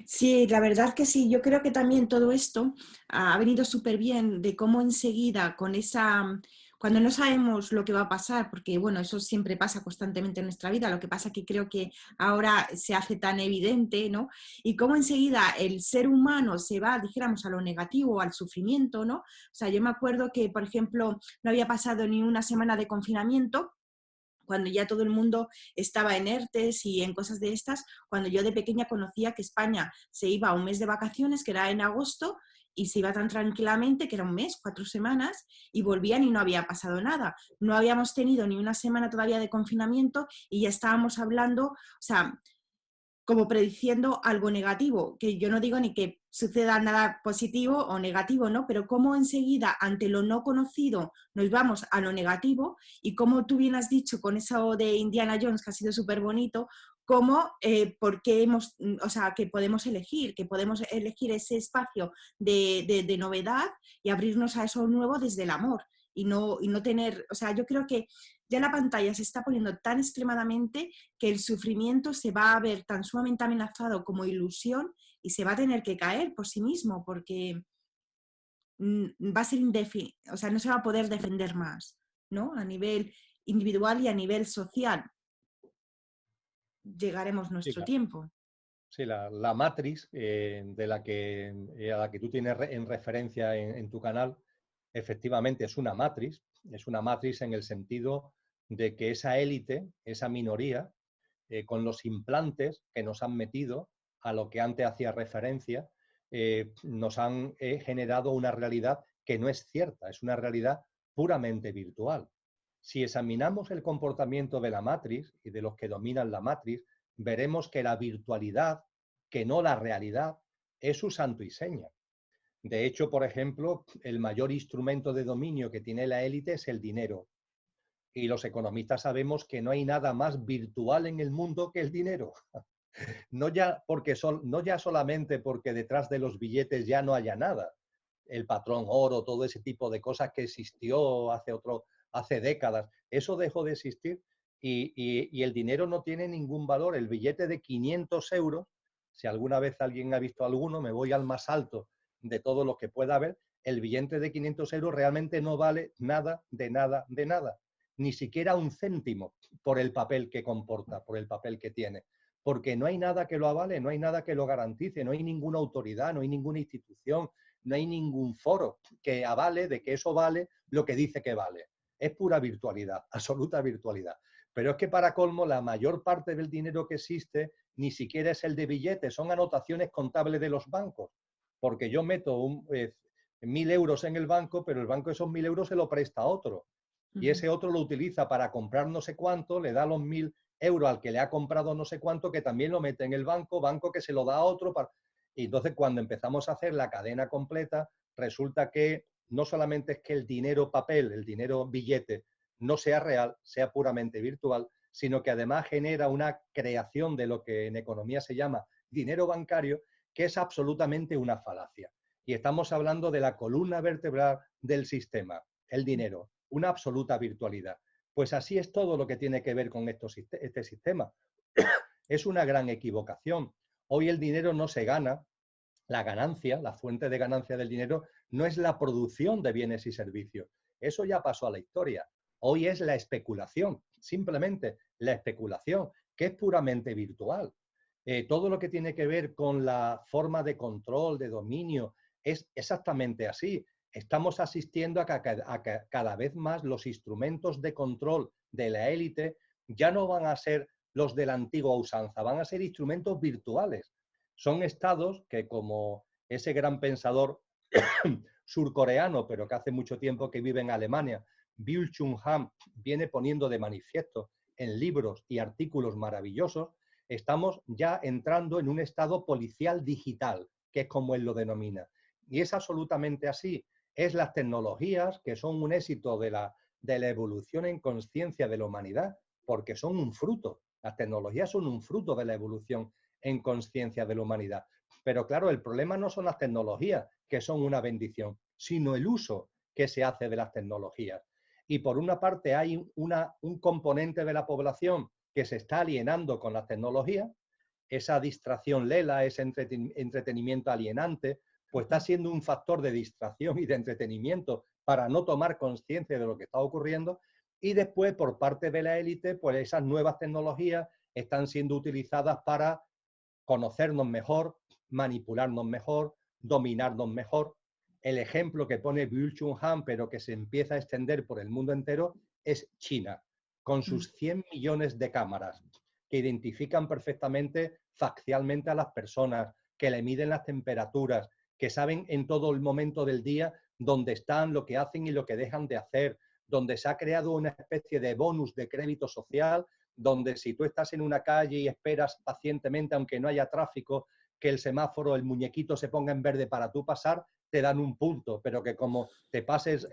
A: Sí, la verdad que sí. Yo creo que también todo esto ha venido súper bien de cómo enseguida con esa, cuando no sabemos lo que va a pasar, porque bueno, eso siempre pasa constantemente en nuestra vida, lo que pasa que creo que ahora se hace tan evidente, ¿no? Y cómo enseguida el ser humano se va, dijéramos, a lo negativo, al sufrimiento, ¿no? O sea, yo me acuerdo que, por ejemplo, no había pasado ni una semana de confinamiento cuando ya todo el mundo estaba en ERTES y en cosas de estas, cuando yo de pequeña conocía que España se iba a un mes de vacaciones, que era en agosto, y se iba tan tranquilamente, que era un mes, 4 semanas, y volvían y no había pasado nada. No habíamos tenido ni una semana todavía de confinamiento y ya estábamos hablando, o sea, como prediciendo algo negativo, que yo no digo ni que suceda nada positivo o negativo, ¿no? Pero cómo enseguida, ante lo no conocido, nos vamos a lo negativo y como tú bien has dicho con eso de Indiana Jones, que ha sido súper bonito, cómo, porque o sea, que podemos elegir ese espacio de novedad y abrirnos a eso nuevo desde el amor y no tener, o sea, yo creo que ya la pantalla se está poniendo tan extremadamente que el sufrimiento se va a ver tan sumamente amenazado como ilusión y se va a tener que caer por sí mismo porque va a ser o sea, no se va a poder defender más, ¿no? A nivel individual y a nivel social llegaremos
B: Sí,
A: nuestro tiempo.
B: sí, la matriz de a la que tú tienes en referencia en tu canal, efectivamente es una matriz en el sentido de que esa élite, esa minoría, con los implantes que nos han metido a lo que antes hacía referencia, nos han generado una realidad que no es cierta, es una realidad puramente virtual. Si examinamos el comportamiento de la matriz y de los que dominan la matriz, veremos que la virtualidad, que no la realidad, es su santo y seña. De hecho, por ejemplo, el mayor instrumento de dominio que tiene la élite es el dinero. Y los economistas sabemos que no hay nada más virtual en el mundo que el dinero. No ya solamente porque detrás de los billetes ya no haya nada. El patrón oro, todo ese tipo de cosas que existió hace décadas, eso dejó de existir y el dinero no tiene ningún valor. El billete de 500 euros, si alguna vez alguien ha visto alguno, me voy al más alto de todo lo que pueda haber, el billete de 500 euros realmente no vale nada, de nada, de nada. Ni siquiera un céntimo por el papel que comporta, por el papel que tiene. Porque no hay nada que lo avale, no hay nada que lo garantice, no hay ninguna autoridad, no hay ninguna institución, no hay ningún foro que avale de que eso vale lo que dice que vale. Es pura virtualidad, absoluta virtualidad. Pero es que para colmo la mayor parte del dinero que existe ni siquiera es el de billetes, son anotaciones contables de los bancos. Porque yo meto 1.000 euros en el banco, pero el banco esos 1.000 euros se lo presta a otro. Y ese otro lo utiliza para comprar no sé cuánto, le da los 1.000 euros al que le ha comprado no sé cuánto, que también lo mete en el banco, banco que se lo da a otro. Y entonces cuando empezamos a hacer la cadena completa, resulta que no solamente es que el dinero papel, el dinero billete, no sea real, sea puramente virtual, sino que además genera una creación de lo que en economía se llama dinero bancario, que es absolutamente una falacia. Y estamos hablando de la columna vertebral del sistema, el dinero, una absoluta virtualidad. Pues así es todo lo que tiene que ver con este sistema. Es una gran equivocación. Hoy el dinero no se gana, la ganancia, la fuente de ganancia del dinero, no es la producción de bienes y servicios. Eso ya pasó a la historia. Hoy es la especulación, simplemente la especulación, que es puramente virtual. Todo lo que tiene que ver con la forma de control, de dominio, es exactamente así. Estamos asistiendo a que cada vez más los instrumentos de control de la élite ya no van a ser los de la antigua usanza, van a ser instrumentos virtuales. Son estados que, como ese gran pensador surcoreano, pero que hace mucho tiempo que vive en Alemania, Byung-Chul Han, viene poniendo de manifiesto en libros y artículos maravillosos, estamos ya entrando en un estado policial digital, que es como él lo denomina. Y es absolutamente así. Es las tecnologías que son un éxito de la evolución en conciencia de la humanidad, porque son un fruto. Las tecnologías son un fruto de la evolución en conciencia de la humanidad. Pero claro, el problema no son las tecnologías, que son una bendición, sino el uso que se hace de las tecnologías. Y por una parte hay un componente de la población que se está alienando con las tecnologías, esa distracción lela, ese entretenimiento alienante, pues está siendo un factor de distracción y de entretenimiento para no tomar conciencia de lo que está ocurriendo. Y después, por parte de la élite, pues esas nuevas tecnologías están siendo utilizadas para conocernos mejor, manipularnos mejor, dominarnos mejor. El ejemplo que pone Byung-Chul Han, pero que se empieza a extender por el mundo entero, es China, con sus 100 millones de cámaras, que identifican perfectamente facialmente a las personas, que le miden las temperaturas, que saben en todo el momento del día dónde están, lo que hacen y lo que dejan de hacer, donde se ha creado una especie de bonus de crédito social, donde si tú estás en una calle y esperas pacientemente, aunque no haya tráfico, que el semáforo, el muñequito se ponga en verde para tú pasar, te dan un punto, pero que como te pases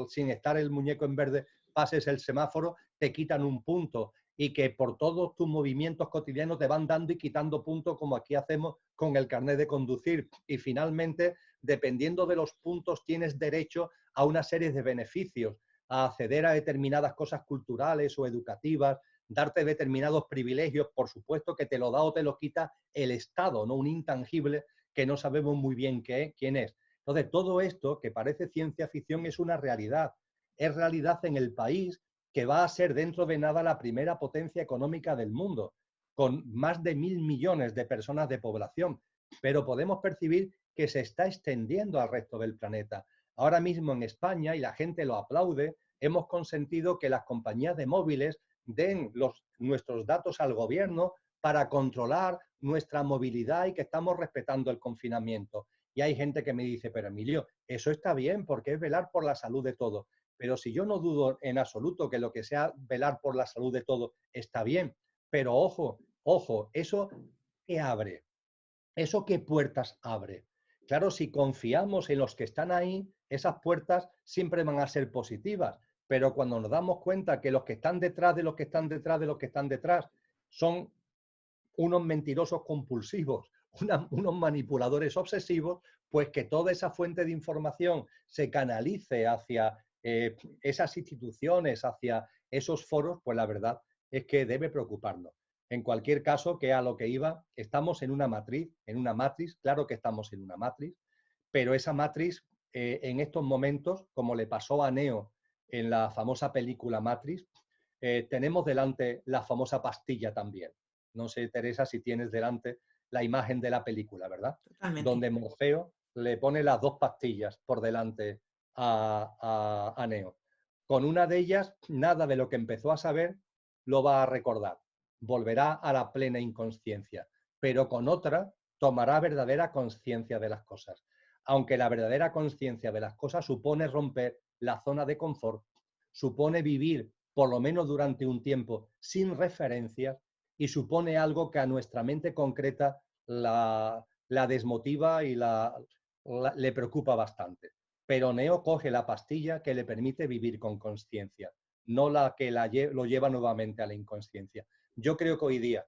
B: sin estar el muñeco en verde, pases el semáforo, te quitan un punto. Y que por todos tus movimientos cotidianos te van dando y quitando puntos, como aquí hacemos con el carnet de conducir. Y finalmente, dependiendo de los puntos, tienes derecho a una serie de beneficios, a acceder a determinadas cosas culturales o educativas, darte determinados privilegios, por supuesto que te lo da o te lo quita el Estado, no un intangible que no sabemos muy bien quién es. Entonces, todo esto que parece ciencia ficción es una realidad. Es realidad en el país que va a ser dentro de nada la primera potencia económica del mundo, con más de 1.000 millones de personas de población. Pero podemos percibir que se está extendiendo al resto del planeta. Ahora mismo en España, y la gente lo aplaude, hemos consentido que las compañías de móviles den nuestros datos al gobierno para controlar nuestra movilidad y que estamos respetando el confinamiento. Y hay gente que me dice, pero Emilio, eso está bien porque es velar por la salud de todos. Pero si yo no dudo en absoluto que lo que sea velar por la salud de todos está bien, pero ojo, ojo, ¿eso qué abre? ¿Eso qué puertas abre? Claro, si confiamos en los que están ahí, esas puertas siempre van a ser positivas, pero cuando nos damos cuenta que los que están detrás de los que están detrás de los que están detrás son unos mentirosos compulsivos, unos manipuladores obsesivos, pues que toda esa fuente de información se canalice hacia esas instituciones, hacia esos foros, pues la verdad es que debe preocuparnos. En cualquier caso, que a lo que iba, estamos en una matriz, claro que estamos en una matriz, pero esa matriz en estos momentos, como le pasó a Neo en la famosa película Matrix, tenemos delante la famosa pastilla también. No sé, Teresa, si tienes delante la imagen de la película, ¿verdad?
A: Totalmente.
B: Donde Morfeo le pone las dos pastillas por delante a Neo. Con una de ellas, nada de lo que empezó a saber lo va a recordar. Volverá a la plena inconsciencia, pero con otra tomará verdadera conciencia de las cosas. Aunque la verdadera conciencia de las cosas supone romper la zona de confort, supone vivir por lo menos durante un tiempo sin referencias y supone algo que a nuestra mente concreta la desmotiva y le preocupa bastante. Pero Neo coge la pastilla que le permite vivir con conciencia, no la que lo lleva nuevamente a la inconsciencia. Yo creo que hoy día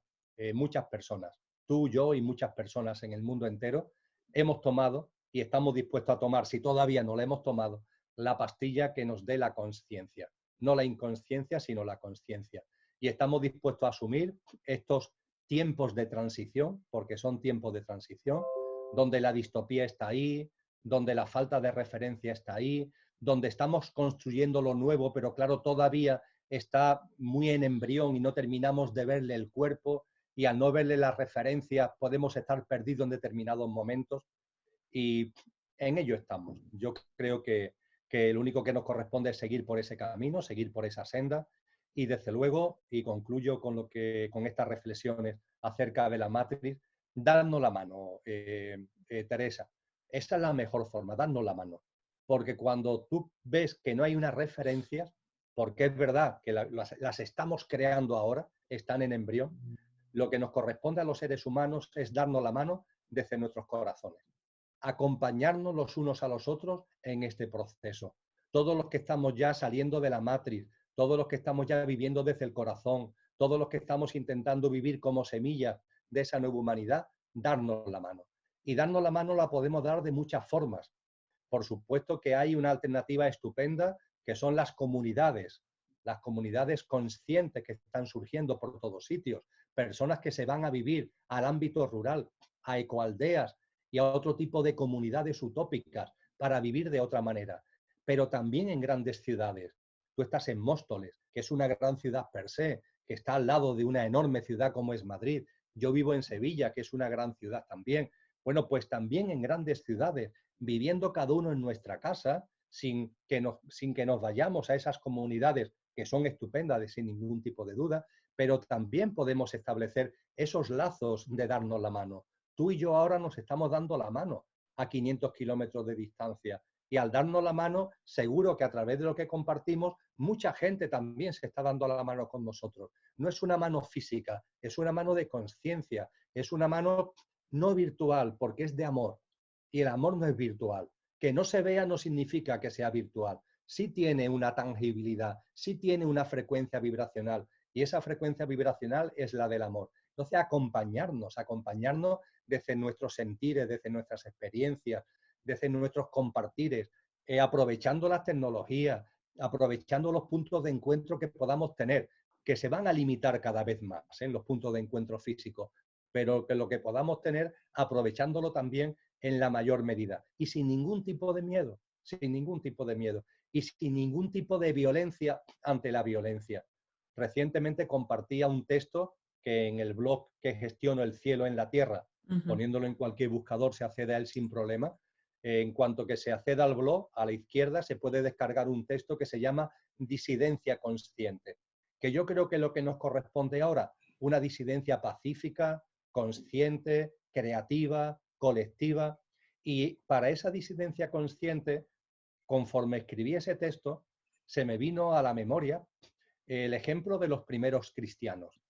B: muchas personas, tú, yo y muchas personas en el mundo entero, hemos tomado y estamos dispuestos a tomar, si todavía no la hemos tomado, la pastilla que nos dé la conciencia. No la inconsciencia, sino la conciencia. Y estamos dispuestos a asumir estos tiempos de transición, porque son tiempos de transición, donde la distopía está ahí, donde la falta de referencia está ahí, donde estamos construyendo lo nuevo, pero claro, todavía está muy en embrión y no terminamos de verle el cuerpo, y al no verle las referencias podemos estar perdidos en determinados momentos, y en ello estamos. Yo creo que lo único que nos corresponde es seguir por ese camino, seguir por esa senda, y desde luego, y concluyo con estas reflexiones acerca de la matriz, darnos la mano, Teresa. Esa es la mejor forma, darnos la mano. Porque cuando tú ves que no hay unas referencias, porque es verdad que las estamos creando ahora, están en embrión, lo que nos corresponde a los seres humanos es darnos la mano desde nuestros corazones, acompañarnos los unos a los otros en este proceso. Todos los que estamos ya saliendo de la matriz, todos los que estamos ya viviendo desde el corazón, todos los que estamos intentando vivir como semillas de esa nueva humanidad, darnos la mano. Y darnos la mano la podemos dar de muchas formas. Por supuesto que hay una alternativa estupenda, que son las comunidades conscientes que están surgiendo por todos sitios, personas que se van a vivir al ámbito rural, a ecoaldeas y a otro tipo de comunidades utópicas para vivir de otra manera, pero también en grandes ciudades. Tú estás en Móstoles, que es una gran ciudad per se, que está al lado de una enorme ciudad como es Madrid. Yo vivo en Sevilla, que es una gran ciudad también. Bueno, pues también en grandes ciudades, viviendo cada uno en nuestra casa, sin que nos vayamos a esas comunidades que son estupendas, sin ningún tipo de duda, pero también podemos establecer esos lazos de darnos la mano. Tú y yo ahora nos estamos dando la mano a 500 kilómetros de distancia, y al darnos la mano, seguro que a través de lo que compartimos, mucha gente también se está dando la mano con nosotros. No es una mano física, es una mano de conciencia, es una mano no virtual, porque es de amor, y el amor no es virtual. Que no se vea no significa que sea virtual. Sí tiene una tangibilidad, sí tiene una frecuencia vibracional, y esa frecuencia vibracional es la del amor. Entonces, acompañarnos desde nuestros sentires, desde nuestras experiencias, desde nuestros compartires, aprovechando las tecnologías, aprovechando los puntos de encuentro que podamos tener, que se van a limitar cada vez más en los puntos de encuentro físicos, pero que lo que podamos tener, aprovechándolo también en la mayor medida y sin ningún tipo de miedo, sin ningún tipo de miedo y sin ningún tipo de violencia ante la violencia. Recientemente compartía un texto que en el blog que gestiono, El cielo en la tierra, poniéndolo en cualquier buscador se accede a él sin problema. En cuanto que se acceda al blog, a la izquierda se puede descargar un texto que se llama Disidencia consciente, que yo creo que lo que nos corresponde ahora, una disidencia pacífica, consciente, creativa, colectiva, y para esa disidencia consciente, conforme escribí ese texto, se me vino a la memoria el ejemplo de los primeros cristianos.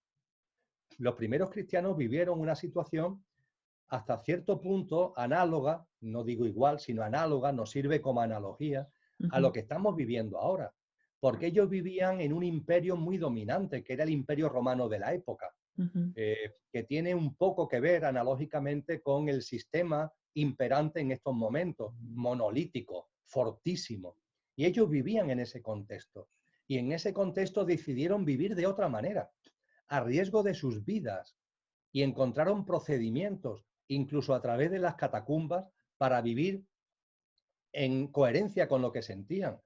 B: Los primeros cristianos vivieron una situación hasta cierto punto análoga, no digo igual, sino análoga, nos sirve como analogía a lo que estamos viviendo ahora, porque ellos vivían en un imperio muy dominante, que era el imperio romano de la época, que tiene un poco que ver analógicamente con el sistema imperante en estos momentos, monolítico, fortísimo. Y ellos vivían en ese contexto. y en ese contexto decidieron vivir de otra manera, a riesgo de sus vidas, y encontraron procedimientos, incluso a través de las catacumbas, para vivir en coherencia con lo que sentían,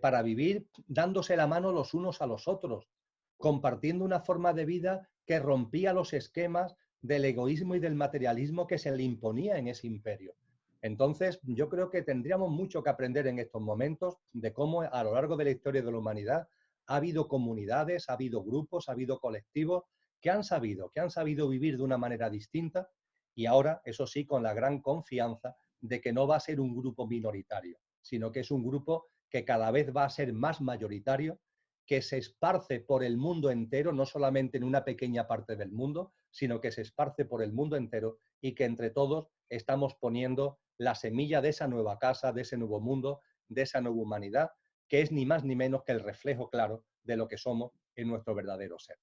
B: para vivir dándose la mano los unos a los otros, compartiendo una forma de vida que rompía los esquemas del egoísmo y del materialismo que se le imponía en ese imperio. Entonces, yo creo que tendríamos mucho que aprender en estos momentos de cómo a lo largo de la historia de la humanidad ha habido comunidades, ha habido grupos, ha habido colectivos que han sabido vivir de una manera distinta, y ahora, eso sí, con la gran confianza de que no va a ser un grupo minoritario, sino que es un grupo que cada vez va a ser más mayoritario, que se esparce por el mundo entero, no solamente en una pequeña parte del mundo, sino que se esparce por el mundo entero, y que entre todos estamos poniendo la semilla de esa nueva casa, de ese nuevo mundo, de esa nueva humanidad, que es ni más ni menos que el reflejo claro de lo que somos en nuestro verdadero ser.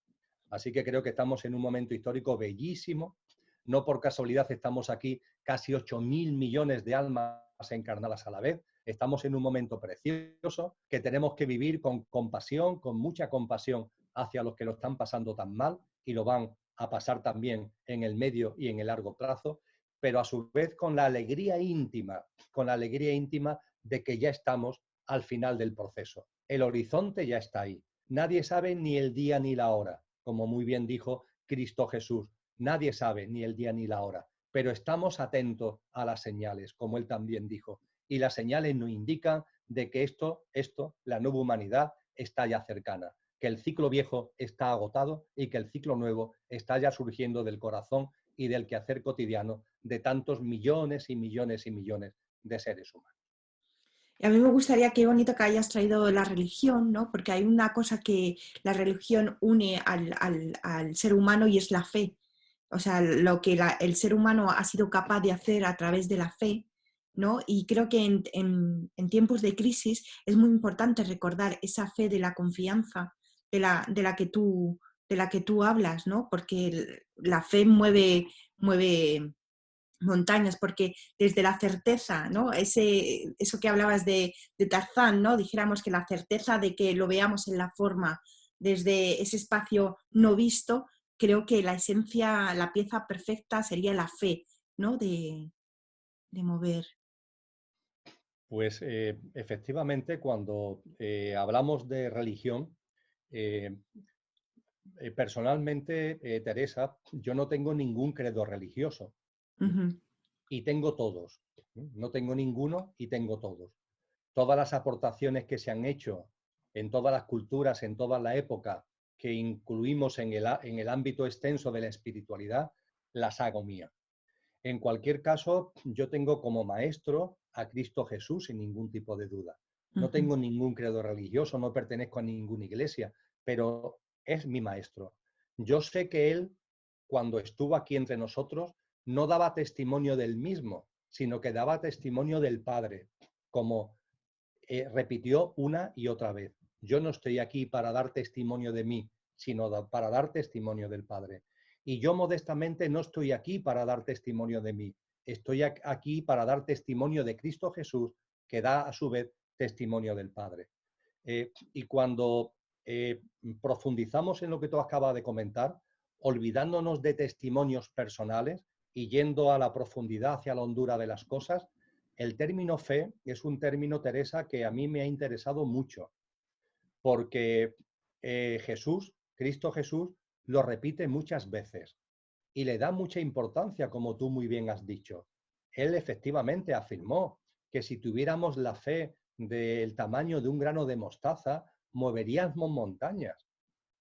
B: Así que creo que estamos en un momento histórico bellísimo. No por casualidad estamos aquí casi 8.000 millones de almas encarnadas a la vez. Estamos en un momento precioso que tenemos que vivir con compasión, con mucha compasión hacia los que lo están pasando tan mal y lo van a pasar también en el medio y en el largo plazo, pero a su vez con la alegría íntima de que ya estamos al final del proceso. El horizonte ya está ahí. Nadie sabe ni el día ni la hora, como muy bien dijo Cristo Jesús. Nadie sabe ni el día ni la hora, pero estamos atentos a las señales, como él también dijo. Y las señales nos indican de que la nueva humanidad está ya cercana, que el ciclo viejo está agotado y que el ciclo nuevo está ya surgiendo del corazón y del quehacer cotidiano de tantos millones y millones y millones de seres humanos.
A: Y a mí me gustaría, qué bonito que hayas traído la religión, ¿no? Porque hay una cosa que la religión une al ser humano y es la fe. O sea, lo que el ser humano ha sido capaz de hacer a través de la fe, ¿no? Y creo que en tiempos de crisis es muy importante recordar esa fe de la confianza de la que tú hablas, ¿no? Porque la fe mueve montañas, porque desde la certeza, ¿no? Eso que hablabas de Tarzán, ¿no? Dijéramos que la certeza de que lo veamos en la forma desde ese espacio no visto, creo que la esencia, la pieza perfecta sería la fe, ¿no? De mover.
B: Pues efectivamente, cuando hablamos de religión, eh, personalmente, Teresa, yo no tengo ningún credo religioso.
A: Uh-huh.
B: Y tengo todos. No tengo ninguno y tengo todos. Todas las aportaciones que se han hecho en todas las culturas, en toda la época, que incluimos en el ámbito extenso de la espiritualidad, las hago mía. En cualquier caso, yo tengo como maestro a Cristo Jesús sin ningún tipo de duda. No
A: Uh-huh.
B: tengo ningún credo religioso, no pertenezco a ninguna iglesia, pero es mi maestro. Yo sé que él, cuando estuvo aquí entre nosotros, no daba testimonio del mismo, sino que daba testimonio del Padre, como repitió una y otra vez. Yo no estoy aquí para dar testimonio de mí, sino para dar testimonio del Padre. Y yo modestamente no estoy aquí para dar testimonio de mí, estoy aquí para dar testimonio de Cristo Jesús, que da a su vez testimonio del Padre. Y cuando profundizamos en lo que tú acabas de comentar, olvidándonos de testimonios personales y yendo a la profundidad, hacia la hondura de las cosas, el término fe es un término, Teresa, que a mí me ha interesado mucho, porque Cristo Jesús, lo repite muchas veces y le da mucha importancia, como tú muy bien has dicho. Él efectivamente afirmó que si tuviéramos la fe del tamaño de un grano de mostaza, moveríamos montañas,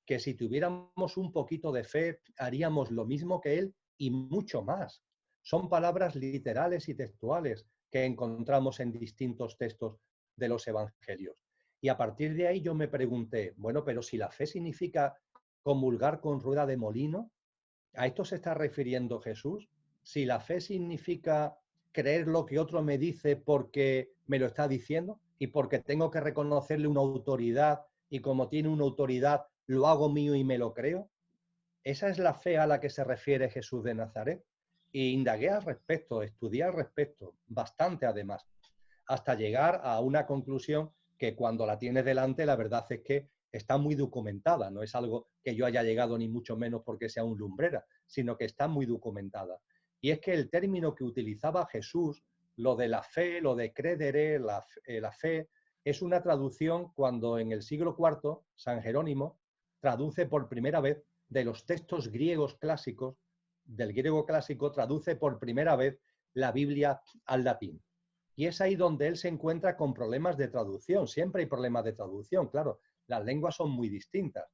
B: que si tuviéramos un poquito de fe, haríamos lo mismo que él y mucho más. Son palabras literales y textuales que encontramos en distintos textos de los evangelios. Y a partir de ahí yo me pregunté, bueno, pero si la fe significa comulgar con rueda de molino, ¿a esto se está refiriendo Jesús? Si la fe significa creer lo que otro me dice porque me lo está diciendo y porque tengo que reconocerle una autoridad y como tiene una autoridad lo hago mío y me lo creo, ¿esa es la fe a la que se refiere Jesús de Nazaret? Y indagué al respecto, estudié al respecto, bastante además, hasta llegar a una conclusión que cuando la tienes delante, la verdad es que está muy documentada, no es algo que yo haya llegado ni mucho menos porque sea un lumbrera, sino que está muy documentada. Y es que el término que utilizaba Jesús, lo de la fe, lo de credere, la fe, es una traducción cuando en el siglo IV San Jerónimo traduce por primera vez de los textos griegos clásicos, del griego clásico, traduce por primera vez la Biblia al latín. Y es ahí donde él se encuentra con problemas de traducción. Siempre hay problemas de traducción, claro. Las lenguas son muy distintas.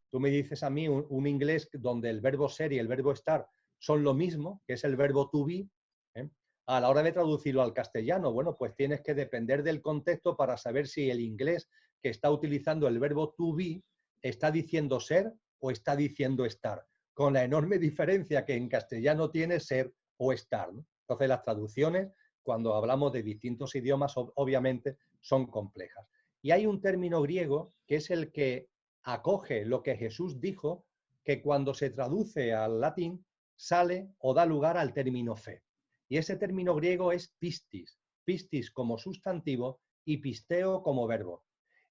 B: Tú me dices a mí un inglés donde el verbo ser y el verbo estar son lo mismo, que es el verbo to be, ¿eh? A la hora de traducirlo al castellano, bueno, pues tienes que depender del contexto para saber si el inglés que está utilizando el verbo to be está diciendo ser o está diciendo estar, con la enorme diferencia que en castellano tiene ser o estar, ¿no? Entonces las traducciones, cuando hablamos de distintos idiomas, obviamente son complejas. Y hay un término griego que es el que acoge lo que Jesús dijo, que cuando se traduce al latín sale o da lugar al término fe. Y ese término griego es pistis, pistis como sustantivo y pisteo como verbo.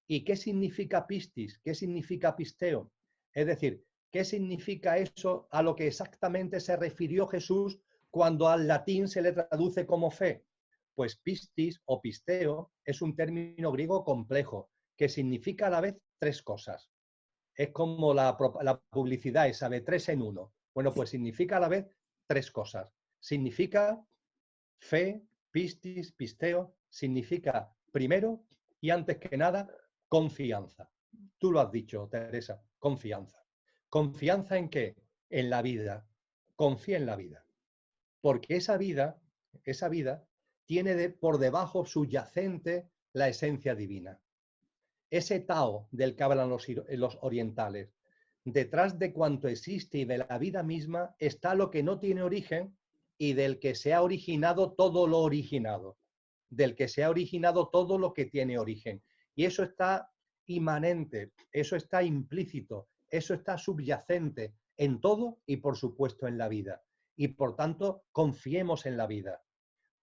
B: ¿Y qué significa pistis? ¿Qué significa pisteo? Es decir, ¿qué significa eso a lo que exactamente se refirió Jesús cuando al latín se le traduce como fe? Pues pistis o pisteo es un término griego complejo que significa a la vez tres cosas. Es como la publicidad esa de 3 en 1. Bueno, pues significa a la vez tres cosas. Significa fe, pistis, pisteo, significa primero y antes que nada confianza. Tú lo has dicho, Teresa, confianza. ¿Confianza en qué? En la vida. Confía en la vida. Porque esa vida tiene por debajo subyacente la esencia divina. Ese Tao del que hablan los orientales. Detrás de cuanto existe y de la vida misma está lo que no tiene origen y del que se ha originado todo lo originado. Del que se ha originado todo lo que tiene origen. Y eso está inmanente, eso está implícito, eso está subyacente en todo y por supuesto en la vida. Y por tanto, confiemos en la vida.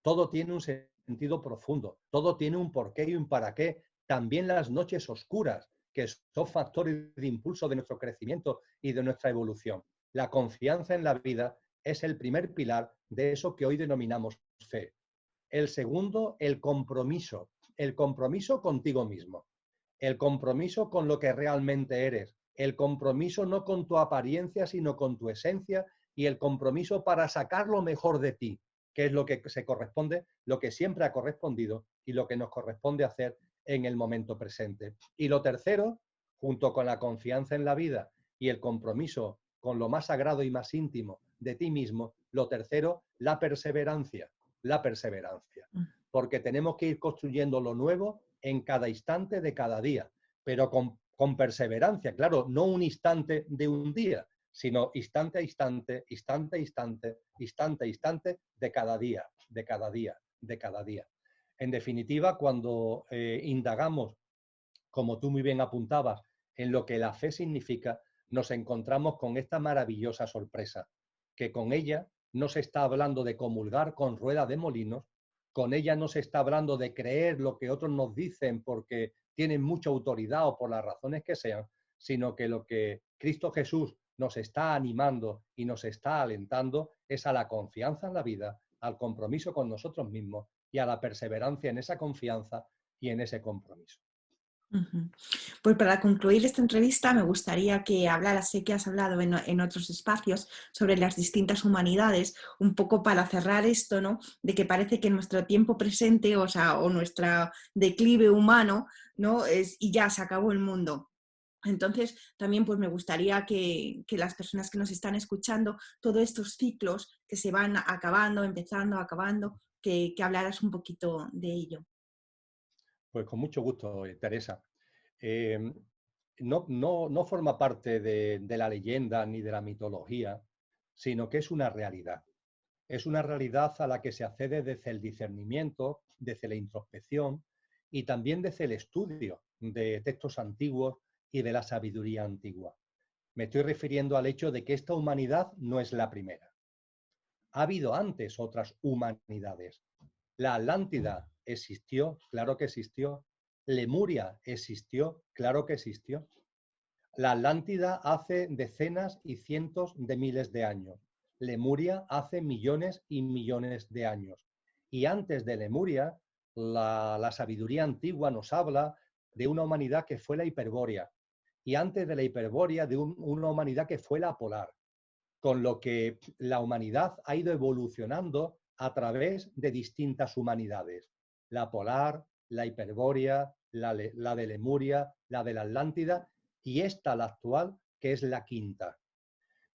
B: Todo tiene un sentido profundo, todo tiene un porqué y un para qué. También las noches oscuras, que son factores de impulso de nuestro crecimiento y de nuestra evolución. La confianza en la vida es el primer pilar de eso que hoy denominamos fe. El segundo, el compromiso contigo mismo, el compromiso con lo que realmente eres, el compromiso no con tu apariencia, sino con tu esencia y el compromiso para sacar lo mejor de ti, que es lo que se corresponde, lo que siempre ha correspondido y lo que nos corresponde hacer en el momento presente. Y lo tercero, junto con la confianza en la vida y el compromiso con lo más sagrado y más íntimo de ti mismo, lo tercero, la perseverancia. La perseverancia, porque tenemos que ir construyendo lo nuevo en cada instante de cada día, pero con perseverancia, claro, no un instante de un día, sino instante a instante, instante a instante, instante a instante de cada día, de cada día, de cada día. En definitiva, cuando indagamos, como tú muy bien apuntabas, en lo que la fe significa, nos encontramos con esta maravillosa sorpresa, que con ella no se está hablando de comulgar con rueda de molinos, con ella no se está hablando de creer lo que otros nos dicen porque tienen mucha autoridad o por las razones que sean, sino que lo que Cristo Jesús nos está animando y nos está alentando es a la confianza en la vida, al compromiso con nosotros mismos y a la perseverancia en esa confianza y en ese compromiso.
A: Pues para concluir esta entrevista me gustaría que hablaras, sé que has hablado en otros espacios sobre las distintas humanidades, un poco para cerrar esto, ¿no? De que parece que nuestro tiempo presente, o nuestro declive humano, ¿no? Y ya se acabó el mundo. Entonces, también pues me gustaría que las personas que nos están escuchando, todos estos ciclos que se van acabando, empezando, acabando, que hablaras un poquito de ello.
B: Pues con mucho gusto, Teresa. No forma parte de la leyenda ni de la mitología, sino que es una realidad. Es una realidad a la que se accede desde el discernimiento, desde la introspección y también desde el estudio de textos antiguos y de la sabiduría antigua. Me estoy refiriendo al hecho de que esta humanidad no es la primera. Ha habido antes otras humanidades. La Atlántida existió, claro que existió, Lemuria existió, claro que existió. La Atlántida hace decenas y cientos de miles de años. Lemuria hace millones y millones de años. Y antes de Lemuria, la sabiduría antigua nos habla de una humanidad que fue la Hiperbórea. Y antes de la Hiperbórea, de una humanidad que fue la Polar. Con lo que la humanidad ha ido evolucionando a través de distintas humanidades. La Polar, la Hiperbórea, la de Lemuria, la de la Atlántida, y esta, la actual, que es la quinta.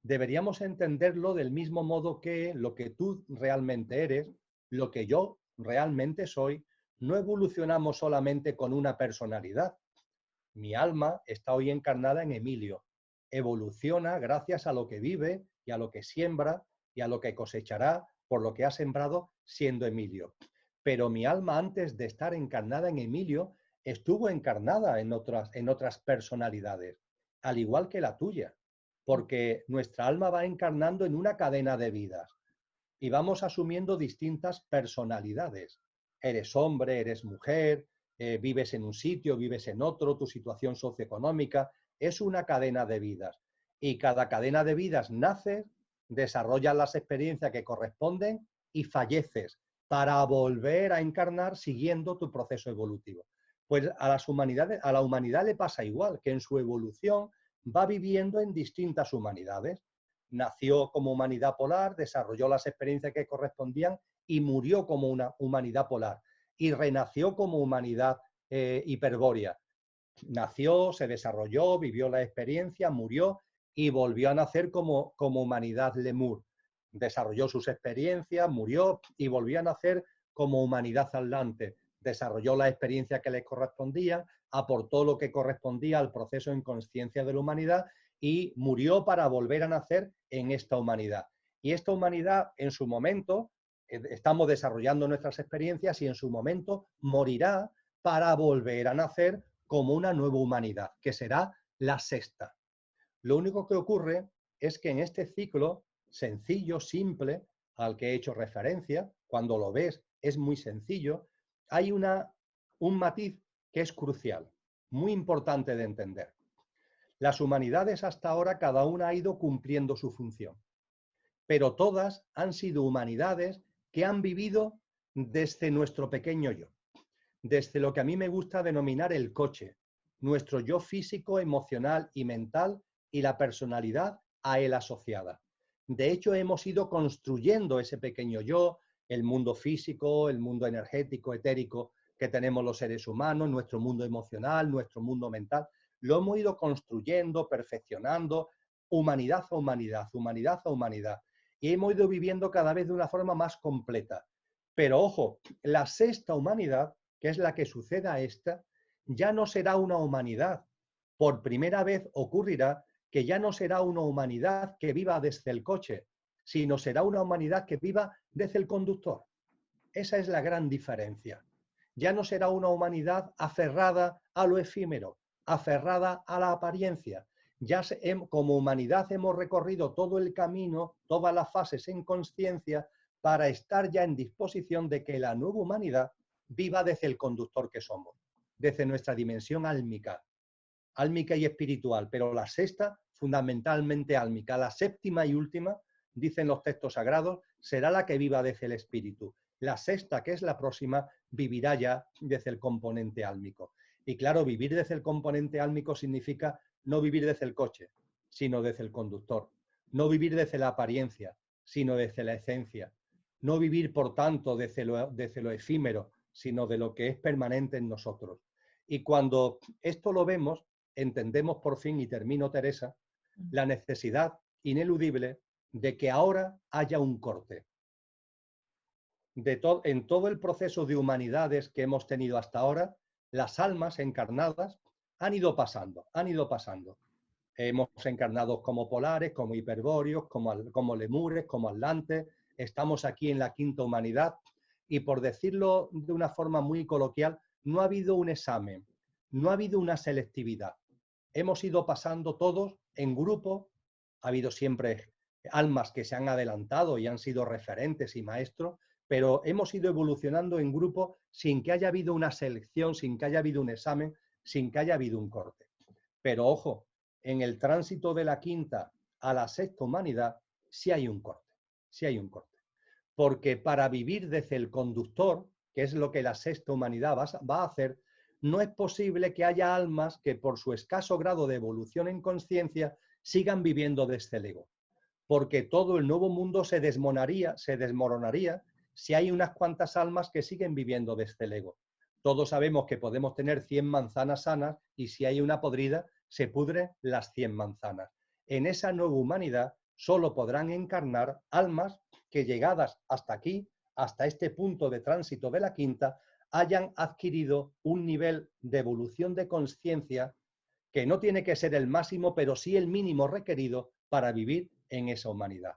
B: Deberíamos entenderlo del mismo modo que lo que tú realmente eres, lo que yo realmente soy, no evolucionamos solamente con una personalidad. Mi alma está hoy encarnada en Emilio. Evoluciona gracias a lo que vive y a lo que siembra y a lo que cosechará por lo que ha sembrado siendo Emilio. Pero mi alma, antes de estar encarnada en Emilio, estuvo encarnada en otras personalidades, al igual que la tuya, porque nuestra alma va encarnando en una cadena de vidas y vamos asumiendo distintas personalidades. Eres hombre, eres mujer, vives en un sitio, vives en otro, tu situación socioeconómica, es una cadena de vidas. Y cada cadena de vidas naces, desarrollas las experiencias que corresponden y falleces para volver a encarnar siguiendo tu proceso evolutivo. Pues a la humanidad le pasa igual, que en su evolución va viviendo en distintas humanidades. Nació como humanidad polar, desarrolló las experiencias que correspondían y murió como una humanidad polar. Y renació como humanidad hiperbórea. Nació, se desarrolló, vivió la experiencia, murió y volvió a nacer como humanidad lemur. Desarrolló sus experiencias, murió y volvió a nacer como humanidad atlante. Desarrolló la experiencia que le correspondía, aportó lo que correspondía al proceso en conciencia de la humanidad y murió para volver a nacer en esta humanidad. Y esta humanidad, en su momento, estamos desarrollando nuestras experiencias y en su momento morirá para volver a nacer como una nueva humanidad, que será la sexta. Lo único que ocurre es que en este ciclo sencillo, simple, al que he hecho referencia, cuando lo ves es muy sencillo, hay un matiz que es crucial, muy importante de entender. Las humanidades hasta ahora cada una ha ido cumpliendo su función, pero todas han sido humanidades que han vivido desde nuestro pequeño yo, desde lo que a mí me gusta denominar el coche, nuestro yo físico, emocional y mental y la personalidad a él asociada. De hecho, hemos ido construyendo ese pequeño yo, el mundo físico, el mundo energético, etérico que tenemos los seres humanos, nuestro mundo emocional, nuestro mundo mental. Lo hemos ido construyendo, perfeccionando, humanidad a humanidad, humanidad a humanidad. Y hemos ido viviendo cada vez de una forma más completa. Pero ojo, la sexta humanidad, que es la que suceda a esta, ya no será una humanidad. Por primera vez ocurrirá que ya no será una humanidad que viva desde el coche, sino será una humanidad que viva desde el conductor. Esa es la gran diferencia. Ya no será una humanidad aferrada a lo efímero, aferrada a la apariencia. Ya como humanidad hemos recorrido todo el camino, todas las fases en conciencia, para estar ya en disposición de que la nueva humanidad viva desde el conductor que somos, desde nuestra dimensión álmica y espiritual, pero la sexta fundamentalmente álmica, la séptima y última, dicen los textos sagrados, será la que viva desde el espíritu. La sexta, que es la próxima, vivirá ya desde el componente álmico. Y claro, vivir desde el componente álmico significa no vivir desde el coche, sino desde el conductor. No vivir desde la apariencia, sino desde la esencia. No vivir, por tanto, desde lo efímero, sino de lo que es permanente en nosotros. Y cuando esto lo vemos, entendemos por fin, y termino, Teresa, la necesidad ineludible de que ahora haya un corte. En todo el proceso de humanidades que hemos tenido hasta ahora, las almas encarnadas han ido pasando, han ido pasando. Hemos encarnado como polares, como hiperbóreos, como lemures, como atlantes. Estamos aquí en la quinta humanidad y, por decirlo de una forma muy coloquial, no ha habido un examen, no ha habido una selectividad. Hemos ido pasando todos en grupo, ha habido siempre almas que se han adelantado y han sido referentes y maestros, pero hemos ido evolucionando en grupo sin que haya habido una selección, sin que haya habido un examen, sin que haya habido un corte. Pero ojo, en el tránsito de la quinta a la sexta humanidad sí hay un corte, sí hay un corte. Porque para vivir desde el conductor, que es lo que la sexta humanidad va a hacer, no es posible que haya almas que por su escaso grado de evolución en conciencia sigan viviendo desde el ego. Porque todo el nuevo mundo se desmoronaría si hay unas cuantas almas que siguen viviendo desde el ego. Todos sabemos que podemos tener 100 manzanas sanas y si hay una podrida, se pudren las 100 manzanas. En esa nueva humanidad solo podrán encarnar almas que llegadas hasta aquí, hasta este punto de tránsito de la quinta, hayan adquirido un nivel de evolución de conciencia que no tiene que ser el máximo, pero sí el mínimo requerido para vivir en esa humanidad.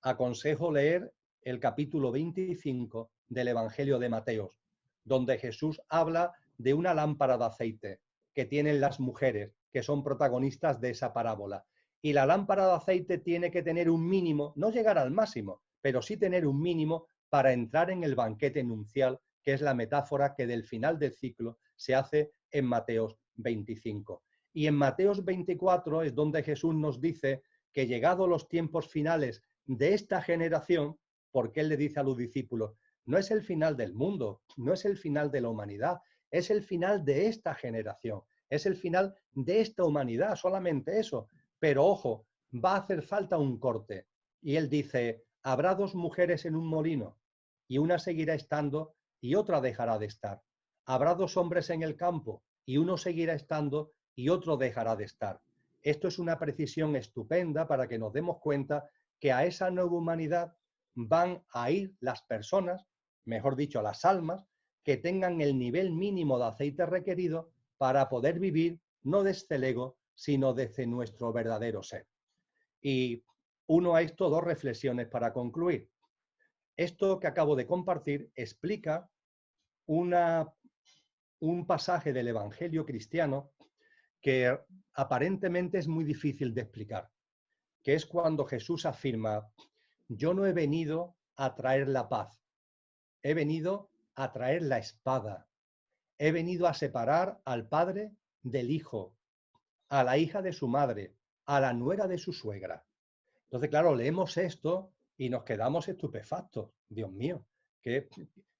B: Aconsejo leer el capítulo 25 del Evangelio de Mateo, donde Jesús habla de una lámpara de aceite que tienen las mujeres, que son protagonistas de esa parábola. Y la lámpara de aceite tiene que tener un mínimo, no llegar al máximo, pero sí tener un mínimo para entrar en el banquete nupcial, que es la metáfora que del final del ciclo se hace en Mateos 25. Y en Mateos 24 es donde Jesús nos dice que llegados los tiempos finales de esta generación, porque Él le dice a los discípulos, no es el final del mundo, no es el final de la humanidad, es el final de esta generación, es el final de esta humanidad, solamente eso. Pero ojo, va a hacer falta un corte. Y Él dice, habrá dos mujeres en un molino, y una seguirá estando y otra dejará de estar. Habrá dos hombres en el campo, y uno seguirá estando y otro dejará de estar. Esto es una precisión estupenda para que nos demos cuenta que a esa nueva humanidad van a ir las personas, mejor dicho, las almas, que tengan el nivel mínimo de aceite requerido para poder vivir no desde el ego, sino desde nuestro verdadero ser. Y uno a esto, dos reflexiones para concluir. Esto que acabo de compartir explica un pasaje del Evangelio cristiano que aparentemente es muy difícil de explicar, que es cuando Jesús afirma, yo no he venido a traer la paz, he venido a traer la espada, he venido a separar al padre del hijo, a la hija de su madre, a la nuera de su suegra. Entonces, claro, leemos esto y nos quedamos estupefactos. Dios mío, que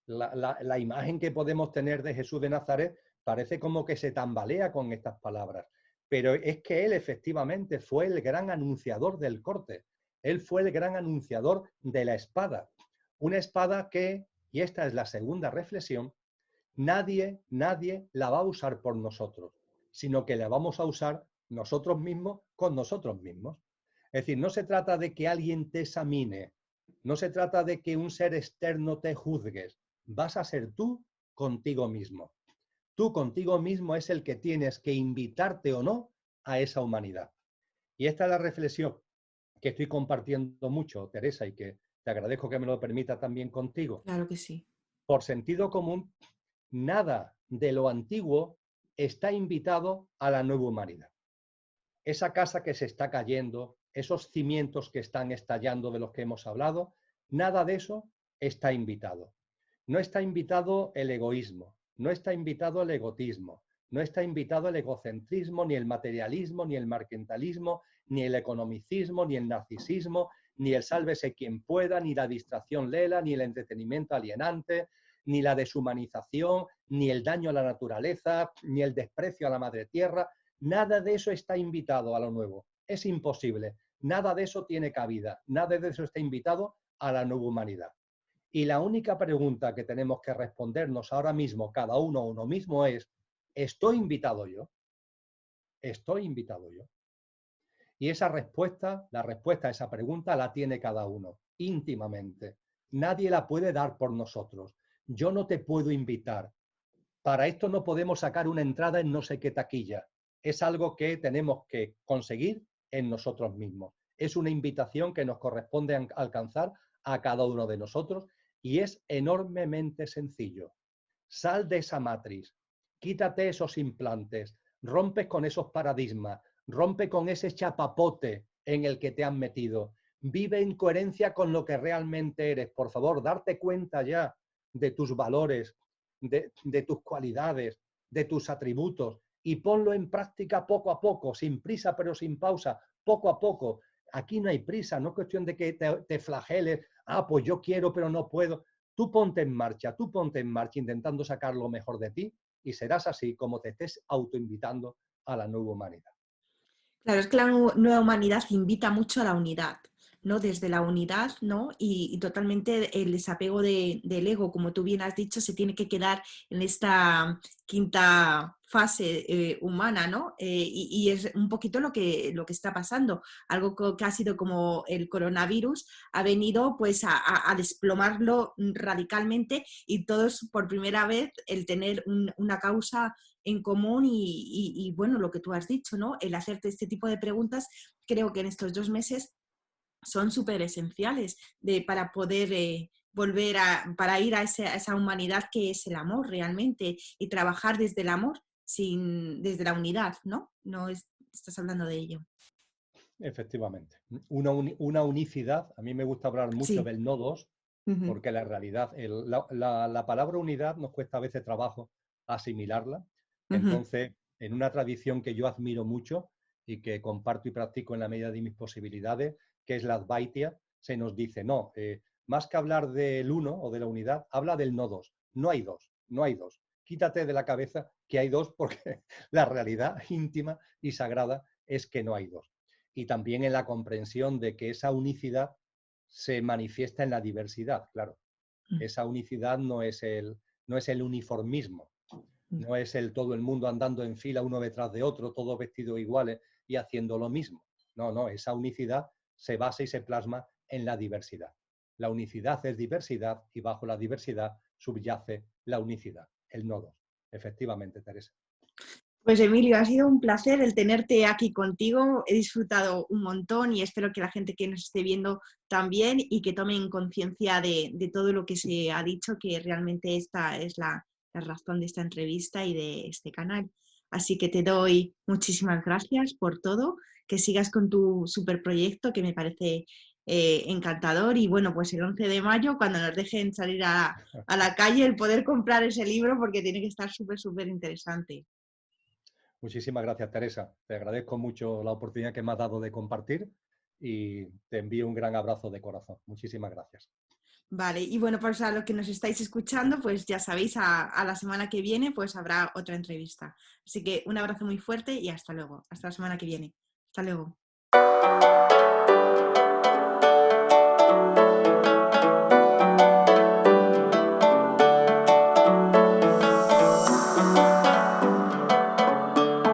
B: la imagen que podemos tener de Jesús de Nazaret parece como que se tambalea con estas palabras. Pero es que Él efectivamente fue el gran anunciador del corte. Él fue el gran anunciador de la espada. Una espada que, y esta es la segunda reflexión, nadie la va a usar por nosotros, sino que la vamos a usar nosotros mismos con nosotros mismos. Es decir, no se trata de que alguien te examine, no se trata de que un ser externo te juzgues, vas a ser tú contigo mismo. Tú contigo mismo es el que tienes que invitarte o no a esa humanidad. Y esta es la reflexión que estoy compartiendo mucho, Teresa, y que te agradezco que me lo permita también contigo.
A: Claro que sí.
B: Por sentido común, nada de lo antiguo está invitado a la nueva humanidad. Esa casa que se está cayendo, esos cimientos que están estallando de los que hemos hablado, nada de eso está invitado. No está invitado el egoísmo, no está invitado el egotismo, no está invitado el egocentrismo, ni el materialismo, ni el mercantilismo, ni el economicismo, ni el narcisismo, ni el sálvese quien pueda, ni la distracción lela, ni el entretenimiento alienante, ni la deshumanización, ni el daño a la naturaleza, ni el desprecio a la madre tierra. Nada de eso está invitado a lo nuevo. Es imposible. Nada de eso tiene cabida. Nada de eso está invitado a la nueva humanidad. Y la única pregunta que tenemos que respondernos ahora mismo, cada uno mismo, es, ¿estoy invitado yo? ¿Estoy invitado yo? Y esa respuesta, la respuesta a esa pregunta la tiene cada uno, íntimamente. Nadie la puede dar por nosotros. Yo no te puedo invitar. Para esto no podemos sacar una entrada en no sé qué taquilla. Es algo que tenemos que conseguir en nosotros mismos. Es una invitación que nos corresponde alcanzar a cada uno de nosotros y es enormemente sencillo. Sal de esa matriz, quítate esos implantes, rompes con esos paradigmas, rompe con ese chapapote en el que te han metido. Vive en coherencia con lo que realmente eres. Por favor, darte cuenta ya de tus valores, de tus cualidades, de tus atributos y ponlo en práctica poco a poco, sin prisa pero sin pausa, poco a poco. Aquí no hay prisa, no es cuestión de que te flageles, pues yo quiero pero no puedo. Tú ponte en marcha intentando sacar lo mejor de ti y serás así como te estés autoinvitando a la nueva humanidad.
A: Claro, es que la nueva humanidad invita mucho a la unidad, ¿no? Desde la unidad, ¿no? Y totalmente el desapego del ego, como tú bien has dicho, se tiene que quedar en esta quinta fase humana, ¿no? Y es un poquito lo que está pasando. Algo que ha sido como el coronavirus ha venido pues a desplomarlo radicalmente y todos por primera vez el tener una causa en común y, bueno, lo que tú has dicho, ¿no? El hacerte este tipo de preguntas, creo que en estos 2 meses son súper esenciales para poder para ir a esa humanidad que es el amor realmente y trabajar desde el amor, desde la unidad, ¿no? Estás hablando de ello.
B: Efectivamente. Una unicidad, a mí me gusta hablar mucho
A: Sí.
B: del nodos,
A: Uh-huh.
B: porque la realidad, la palabra unidad nos cuesta a veces trabajo asimilarla.
A: Uh-huh.
B: Entonces, en una tradición que yo admiro mucho y que comparto y practico en la medida de mis posibilidades, que es la Advaita, se nos dice, no, más que hablar del uno o de la unidad, habla del nodos. No hay dos, no hay dos. Quítate de la cabeza que hay dos porque la realidad íntima y sagrada es que no hay dos. Y también en la comprensión de que esa unicidad se manifiesta en la diversidad, claro. Esa unicidad no es el uniformismo, no es el todo el mundo andando en fila uno detrás de otro, todos vestidos iguales y haciendo lo mismo. No, no, esa unicidad se basa y se plasma en la diversidad. La unicidad es diversidad y bajo la diversidad subyace la unicidad, el nodo. Efectivamente, Teresa.
A: Pues Emilio, ha sido un placer el tenerte aquí contigo. He disfrutado un montón y espero que la gente que nos esté viendo también y que tomen conciencia de todo lo que se ha dicho, que realmente esta es la razón de esta entrevista y de este canal. Así que te doy muchísimas gracias por todo, que sigas con tu super proyecto que me parece encantador y bueno, pues el 11 de mayo, cuando nos dejen salir a la calle, el poder comprar ese libro porque tiene que estar súper, súper interesante.
B: Muchísimas gracias, Teresa. Te agradezco mucho la oportunidad que me has dado de compartir y te envío un gran abrazo de corazón. Muchísimas gracias.
A: Vale, y bueno, pues a los que nos estáis escuchando, pues ya sabéis, a la semana que viene pues habrá otra entrevista. Así que un abrazo muy fuerte y hasta luego. Hasta la semana que viene. Hasta luego.